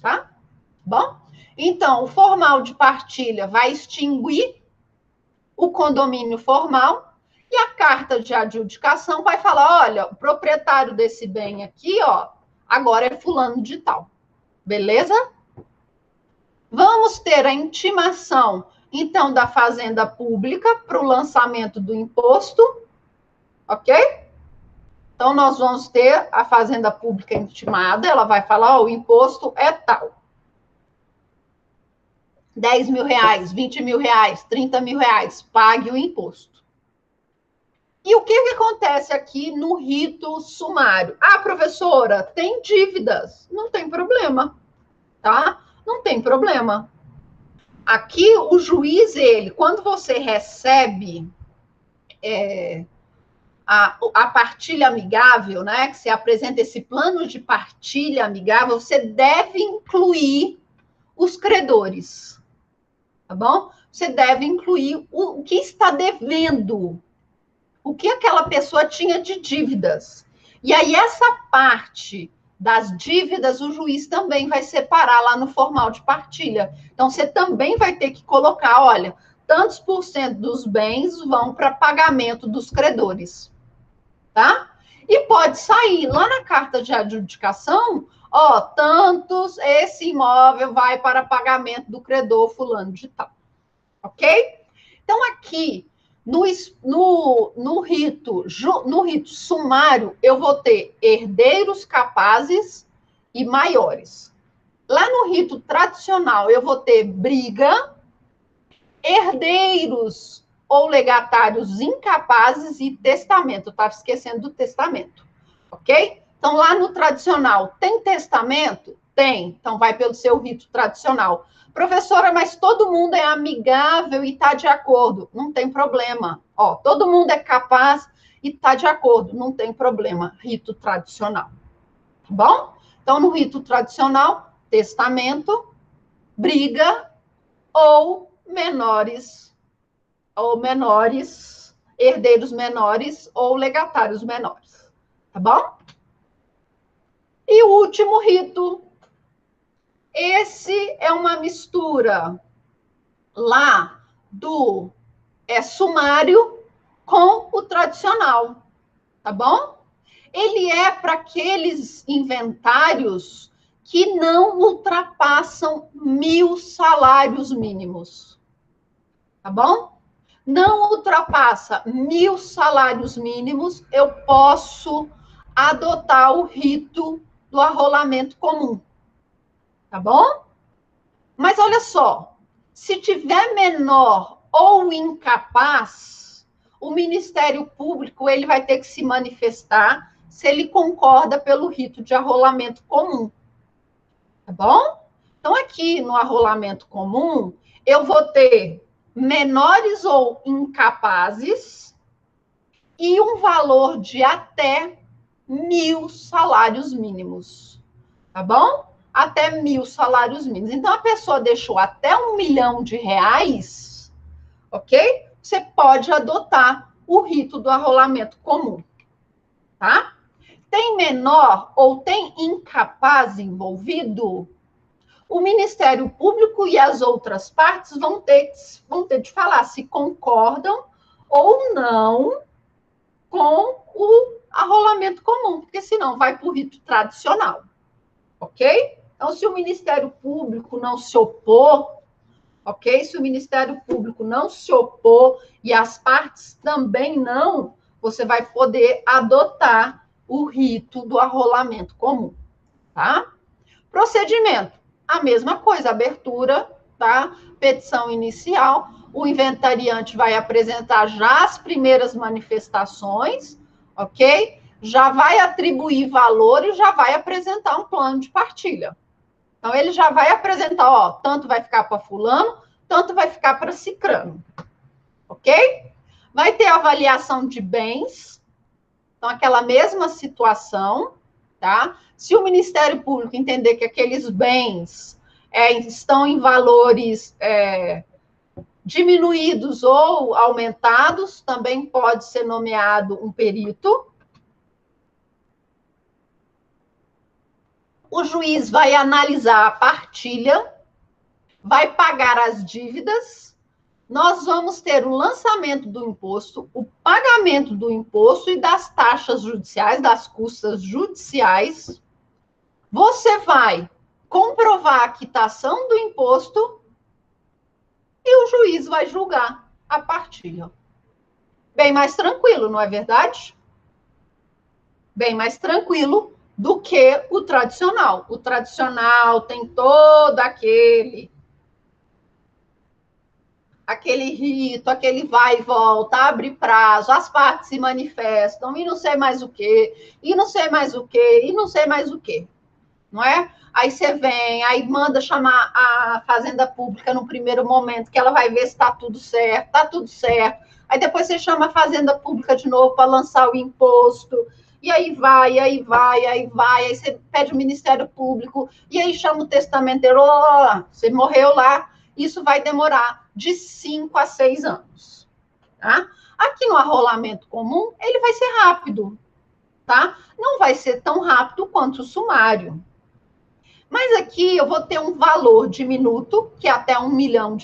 Tá? Bom? Então, o formal de partilha vai extinguir o condomínio formal e a carta de adjudicação vai falar, olha, o proprietário desse bem aqui, ó, agora é fulano de tal. Beleza? Vamos ter a intimação, então, da Fazenda Pública para o lançamento do imposto, ok? Então, nós vamos ter a Fazenda Pública intimada, ela vai falar, ó, o imposto é tal. 10 mil reais, 20 mil reais, 30 mil reais, pague o imposto. E o que acontece aqui no rito sumário? Ah, professora, tem dívidas. Não tem problema, tá? Não tem problema. Aqui, o juiz, ele, quando você recebe a partilha amigável, né? Que se apresenta esse plano de partilha amigável, você deve incluir os credores, tá bom? Você deve incluir o que está devendo, o que aquela pessoa tinha de dívidas. E aí, essa parte das dívidas, o juiz também vai separar lá no formal de partilha. Então, você também vai ter que colocar, olha, tantos por cento dos bens vão para pagamento dos credores, tá? E pode sair lá na carta de adjudicação, ó, tantos, esse imóvel vai para pagamento do credor fulano de tal, ok? Então, aqui, no rito sumário, eu vou ter herdeiros capazes e maiores. Lá no rito tradicional, eu vou ter briga, herdeiros ou legatários incapazes e testamento. Eu estava esquecendo do testamento, ok? Então, lá no tradicional, tem testamento? Tem. Então, vai pelo seu rito tradicional. Professora, mas todo mundo é amigável e está de acordo. Não tem problema. Ó, todo mundo é capaz e está de acordo. Não tem problema. Rito tradicional. Tá bom? Então, no rito tradicional, testamento, briga ou menores, herdeiros menores ou legatários menores. Tá bom? E o último rito, esse é uma mistura lá do sumário com o tradicional, tá bom? Ele é para aqueles inventários que não ultrapassam 1.000 salários mínimos, tá bom? Não ultrapassa 1.000 salários mínimos, eu posso adotar o rito do arrolamento comum, tá bom? Mas olha só, se tiver menor ou incapaz, o Ministério Público ele vai ter que se manifestar se ele concorda pelo rito de arrolamento comum, tá bom? Então, aqui no arrolamento comum, eu vou ter menores ou incapazes e um valor de até 1.000 salários mínimos, tá bom? Até 1.000 salários mínimos. Então, a pessoa deixou até R$1 milhão, ok? Você pode adotar o rito do arrolamento comum, tá? Tem menor ou tem incapaz envolvido, o Ministério Público e as outras partes vão ter de falar se concordam ou não com o arrolamento comum, porque senão vai para o rito tradicional, ok? Então, se o Ministério Público não se opor, ok? Se o Ministério Público não se opor e as partes também não, você vai poder adotar o rito do arrolamento comum, tá? Procedimento, a mesma coisa, abertura, tá? Petição inicial, o inventariante vai apresentar já as primeiras manifestações, ok? Já vai atribuir valor e já vai apresentar um plano de partilha. Então, ele já vai apresentar, ó, tanto vai ficar para fulano, tanto vai ficar para cicrano, ok? Vai ter avaliação de bens, então, aquela mesma situação, tá? Se o Ministério Público entender que aqueles bens estão em valores diminuídos ou aumentados, também pode ser nomeado um perito. O juiz vai analisar a partilha, vai pagar as dívidas, nós vamos ter o lançamento do imposto, o pagamento do imposto e das taxas judiciais, das custas judiciais. Você vai comprovar a quitação do imposto e o juiz vai julgar a partilha. Bem mais tranquilo, não é verdade? Bem mais tranquilo do que o tradicional. O tradicional tem todo aquele rito, aquele vai e volta, abre prazo, as partes se manifestam, e não sei mais o quê, e não sei mais o quê, e não sei mais o quê. não é? Aí você vem, aí manda chamar a Fazenda Pública no primeiro momento, que ela vai ver se está tudo certo, está tudo certo. Aí depois você chama a Fazenda Pública de novo para lançar o imposto, e aí vai, aí vai, aí vai, aí você pede o Ministério Público, e aí chama o testamenteiro, oh, você morreu lá, isso vai demorar de 5 a 6 anos, tá? Aqui no arrolamento comum, ele vai ser rápido, tá? Não vai ser tão rápido quanto o sumário. Mas aqui eu vou ter um valor de minuto, que é até R$1 milhão,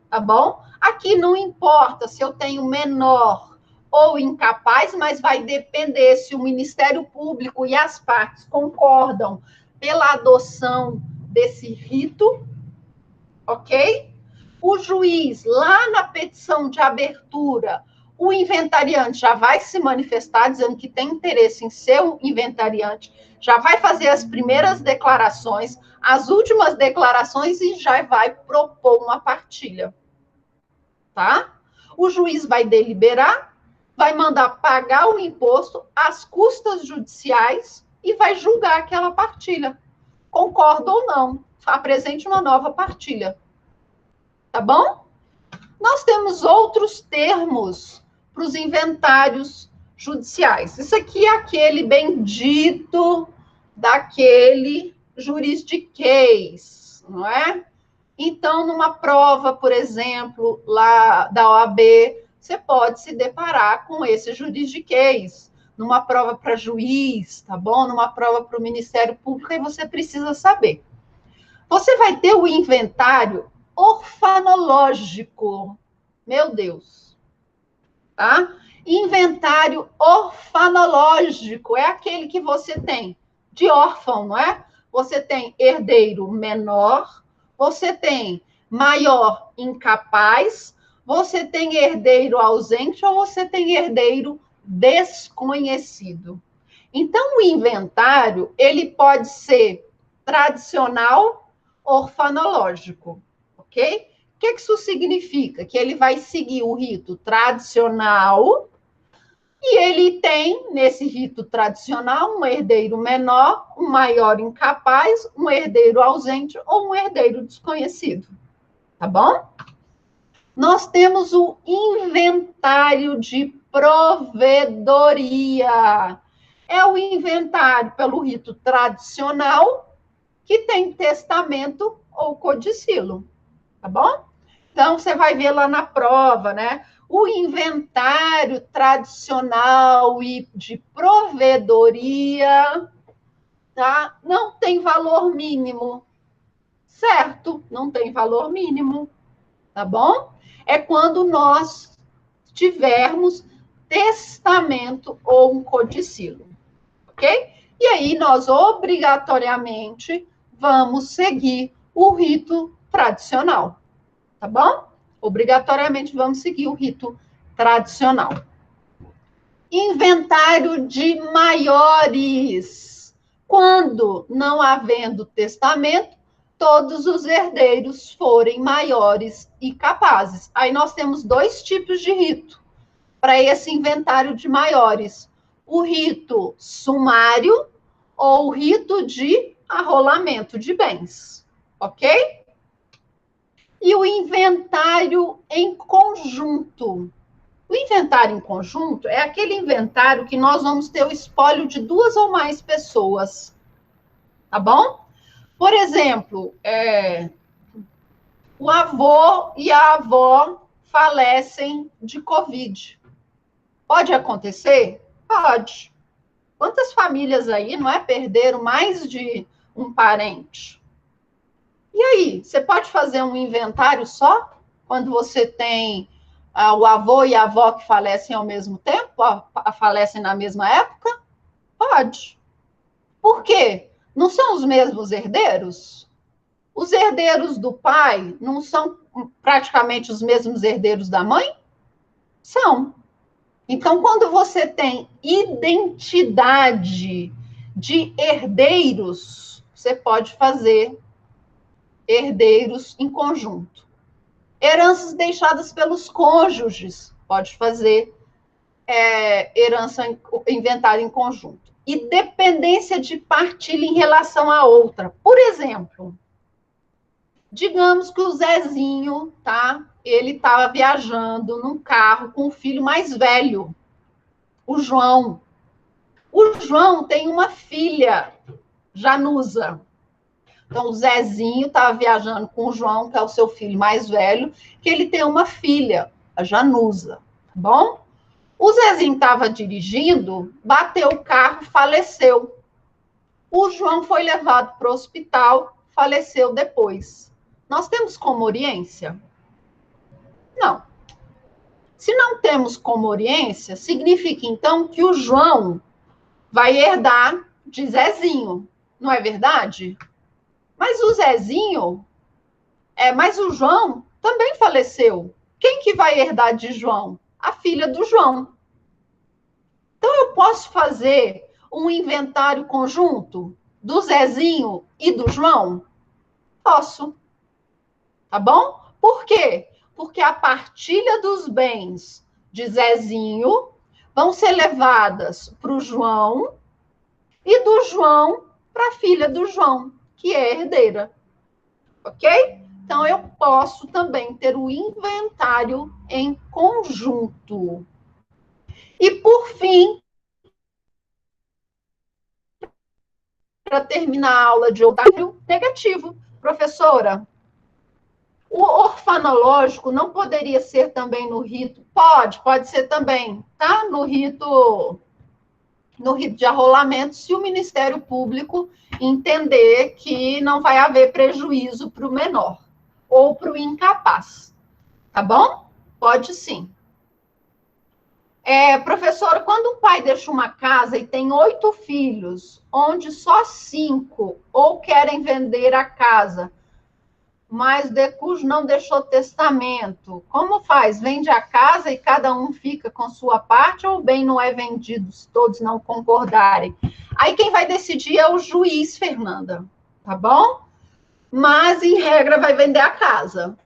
tá bom? Aqui não importa se eu tenho menor ou incapaz, mas vai depender se o Ministério Público e as partes concordam pela adoção desse rito, ok? O juiz, lá na petição de abertura, o inventariante já vai se manifestar dizendo que tem interesse em ser um inventariante, já vai fazer as primeiras declarações, as últimas declarações e já vai propor uma partilha, tá? O juiz vai deliberar, vai mandar pagar o imposto, as custas judiciais e vai julgar aquela partilha. Concorda ou não, apresente uma nova partilha. Tá bom? Nós temos outros termos para os inventários judiciais. Isso aqui é aquele bendito daquele juridiquês, não é? Então, numa prova, por exemplo, lá da OAB, você pode se deparar com esse juridiquês. Numa prova para juiz, tá bom? Numa prova para o Ministério Público, aí você precisa saber. Você vai ter o inventário orfanológico. Meu Deus. Tá? Inventário orfanológico é aquele que você tem de órfão, não é? Você tem herdeiro menor, você tem maior incapaz, você tem herdeiro ausente ou você tem herdeiro desconhecido. Então, o inventário, ele pode ser tradicional, orfanológico, ok? O que isso significa? Que ele vai seguir o rito tradicional e ele tem, nesse rito tradicional, um herdeiro menor, um maior incapaz, um herdeiro ausente ou um herdeiro desconhecido. Tá bom? Nós temos o inventário de provedoria. É o inventário pelo rito tradicional que tem testamento ou codicilo. Tá bom? Então, você vai ver lá na prova, né? O inventário tradicional e de provedoria, tá? Não tem valor mínimo, certo? Não tem valor mínimo, tá bom? É quando nós tivermos testamento ou um codicilo, ok? E aí nós obrigatoriamente vamos seguir o rito tradicional, tá bom? Obrigatoriamente vamos seguir o rito tradicional. Inventário de maiores. Quando, não havendo testamento, todos os herdeiros forem maiores e capazes. Aí nós temos dois tipos de rito para esse inventário de maiores. O rito sumário ou o rito de arrolamento de bens, ok? E o inventário em conjunto. O inventário em conjunto é aquele inventário que nós vamos ter o espólio de 2 ou mais pessoas, tá bom? Por exemplo, o avô e a avó falecem de Covid. Pode acontecer? Pode. Quantas famílias aí, não é, perderam mais de um parente? E aí, você pode fazer um inventário só? Quando você tem o avô e a avó que falecem ao mesmo tempo, falecem na mesma época? Pode. Por quê? Não são os mesmos herdeiros? Os herdeiros do pai não são praticamente os mesmos herdeiros da mãe? São. Então, quando você tem identidade de herdeiros, você pode fazer herdeiros em conjunto. Heranças deixadas pelos cônjuges, pode fazer inventário em conjunto. e dependência de partilha em relação à outra. Por exemplo, digamos que o Zezinho, tá? Ele estava viajando num carro com o filho mais velho, o João. O João tem uma filha, Janusa. Então, o Zezinho estava viajando com o João, que é o seu filho mais velho, que ele tem uma filha, a Janusa, tá bom? O Zezinho estava dirigindo, bateu o carro, faleceu. O João foi levado para o hospital, faleceu depois. Nós temos comoriência? Não. Se não temos comoriência, significa então que o João vai herdar de Zezinho, não é verdade? Mas o Zezinho, mas o João também faleceu. Quem que vai herdar de João? A filha do João. Então eu posso fazer um inventário conjunto do Zezinho e do João? Posso. Tá bom? Por quê? Porque a partilha dos bens de Zezinho vão ser levadas para o João e do João para a filha do João, que é herdeira. Ok? Então, eu posso também ter o inventário em conjunto. E, por fim, para terminar a aula de inventário negativo, professora, o orfanológico não poderia ser também no rito? Pode ser também, tá? No rito de arrolamento, se o Ministério Público entender que não vai haver prejuízo para o menor ou para o incapaz, tá bom? Pode sim. Professora, quando um pai deixa uma casa e tem 8 filhos, onde só 5 ou querem vender a casa, mas Decus não deixou testamento. Como faz? Vende a casa e cada um fica com sua parte ou o bem não é vendido se todos não concordarem? Aí quem vai decidir é o juiz, Fernanda, tá bom? Mas, em regra, vai vender a casa,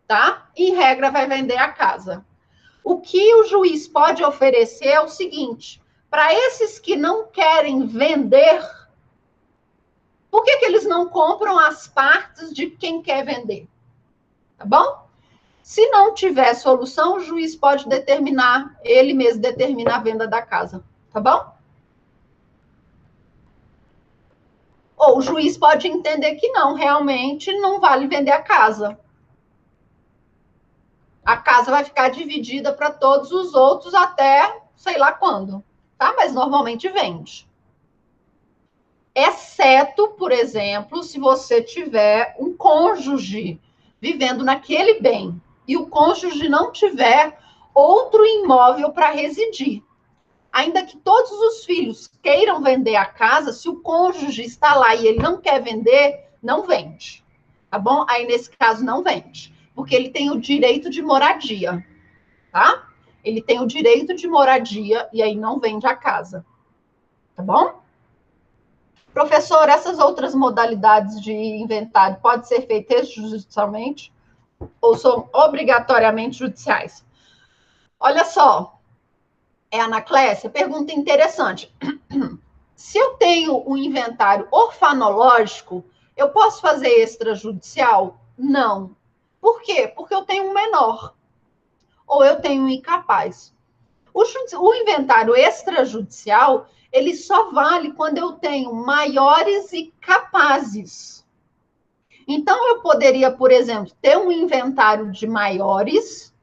tá? Em regra, vai vender a casa. O que o juiz pode oferecer é o seguinte, para esses que não querem vender, por que eles não compram as partes de quem quer vender? Tá bom? Se não tiver solução, o juiz pode determinar, ele mesmo determina a venda da casa. Tá bom? Ou o juiz pode entender que não, realmente não vale vender a casa. A casa vai ficar dividida para todos os outros até sei lá quando. Tá? Mas normalmente vende. Exceto, por exemplo, se você tiver um cônjuge vivendo naquele bem e o cônjuge não tiver outro imóvel para residir. Ainda que todos os filhos queiram vender a casa, se o cônjuge está lá e ele não quer vender, não vende. Tá bom? Aí, nesse caso, não vende. Porque ele tem o direito de moradia. Tá? Ele tem o direito de moradia e aí não vende a casa. Tá bom? Professor, essas outras modalidades de inventário podem ser feitas extrajudicialmente ou são obrigatoriamente judiciais? Olha só, Anaclésia, pergunta interessante. Se eu tenho um inventário orfanológico, eu posso fazer extrajudicial? Não. Por quê? Porque eu tenho um menor ou eu tenho um incapaz. O inventário extrajudicial, ele só vale quando eu tenho maiores e capazes. Então, eu poderia, por exemplo, ter um inventário de maiores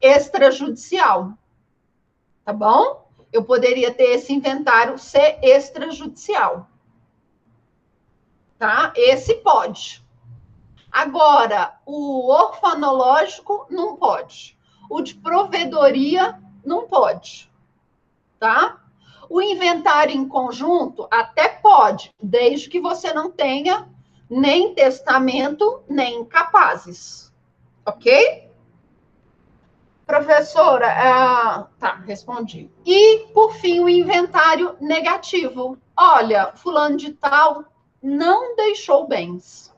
extrajudicial. Tá bom? Eu poderia ter esse inventário ser extrajudicial. Tá? Esse pode. Agora, o orfanológico não pode. O de provedoria não pode. Tá? O inventário em conjunto até pode, desde que você não tenha nem testamento, nem capazes. Ok? Professora, tá, respondi. E, por fim, o inventário negativo. Olha, fulano de tal não deixou bens.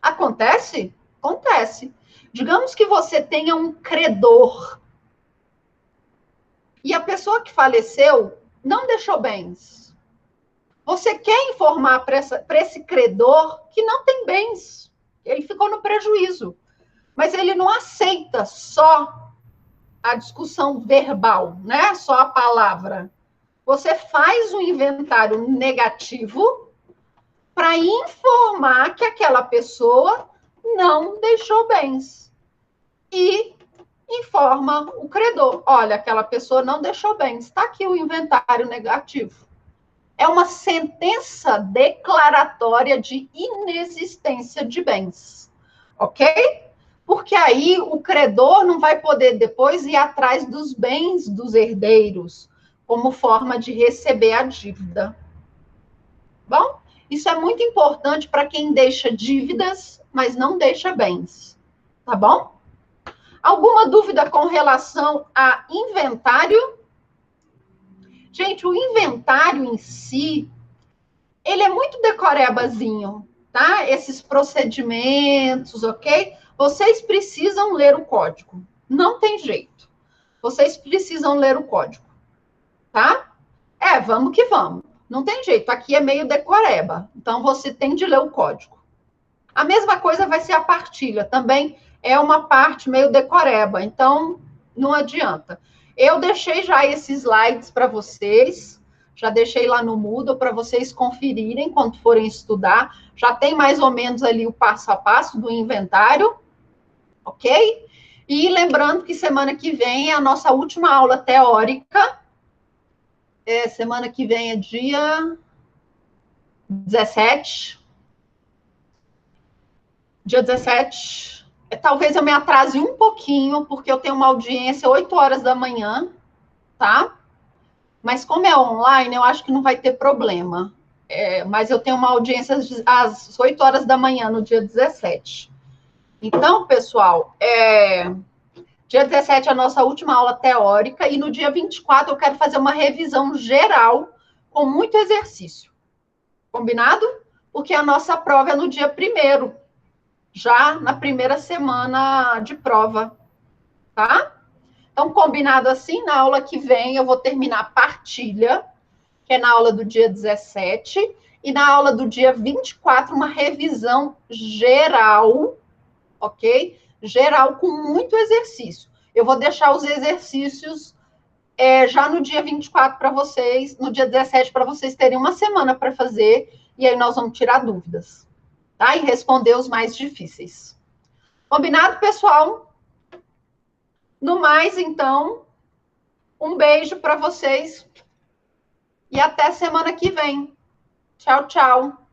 Acontece? Acontece. Digamos que você tenha um credor e a pessoa que faleceu não deixou bens. Você quer informar para esse credor que não tem bens, ele ficou no prejuízo, mas ele não aceita só a discussão verbal, né? Só a palavra. Você faz um inventário negativo para informar que aquela pessoa não deixou bens. E informa o credor. Olha, aquela pessoa não deixou bens. Está aqui o inventário negativo. É uma sentença declaratória de inexistência de bens. Ok? Porque aí o credor não vai poder depois ir atrás dos bens dos herdeiros como forma de receber a dívida. Bom, isso é muito importante para quem deixa dívidas, mas não deixa bens. Tá bom? Alguma dúvida com relação a inventário? Gente, o inventário em si, ele é muito decorebazinho, tá? Esses procedimentos, ok? Vocês precisam ler o código. Não tem jeito. Vocês precisam ler o código, tá? Vamos que vamos. Não tem jeito. Aqui é meio decoreba. Então, você tem de ler o código. A mesma coisa vai ser a partilha. Também é uma parte meio decoreba. Então, não adianta. Eu deixei já esses slides para vocês. Já deixei lá no Moodle para vocês conferirem quando forem estudar. Já tem mais ou menos ali o passo a passo do inventário. Ok? E lembrando que semana que vem é a nossa última aula teórica. Semana que vem é dia 17. Dia 17. Talvez eu me atrase um pouquinho, porque eu tenho uma audiência 8 horas da manhã, tá? Mas como é online, eu acho que não vai ter problema. Mas eu tenho uma audiência às 8 horas da manhã, no dia 17. Então, pessoal, dia 17 é a nossa última aula teórica, e no dia 24 eu quero fazer uma revisão geral com muito exercício. Combinado? Porque a nossa prova é no dia 1º, já na primeira semana de prova, tá? Então, combinado assim, na aula que vem eu vou terminar a partilha, que é na aula do dia 17, e na aula do dia 24, uma revisão geral, ok? Geral, com muito exercício. Eu vou deixar os exercícios já no dia 24 para vocês, no dia 17 para vocês terem uma semana para fazer, e aí nós vamos tirar dúvidas, tá? E responder os mais difíceis. Combinado, pessoal? No mais, então, um beijo para vocês e até semana que vem. Tchau, tchau.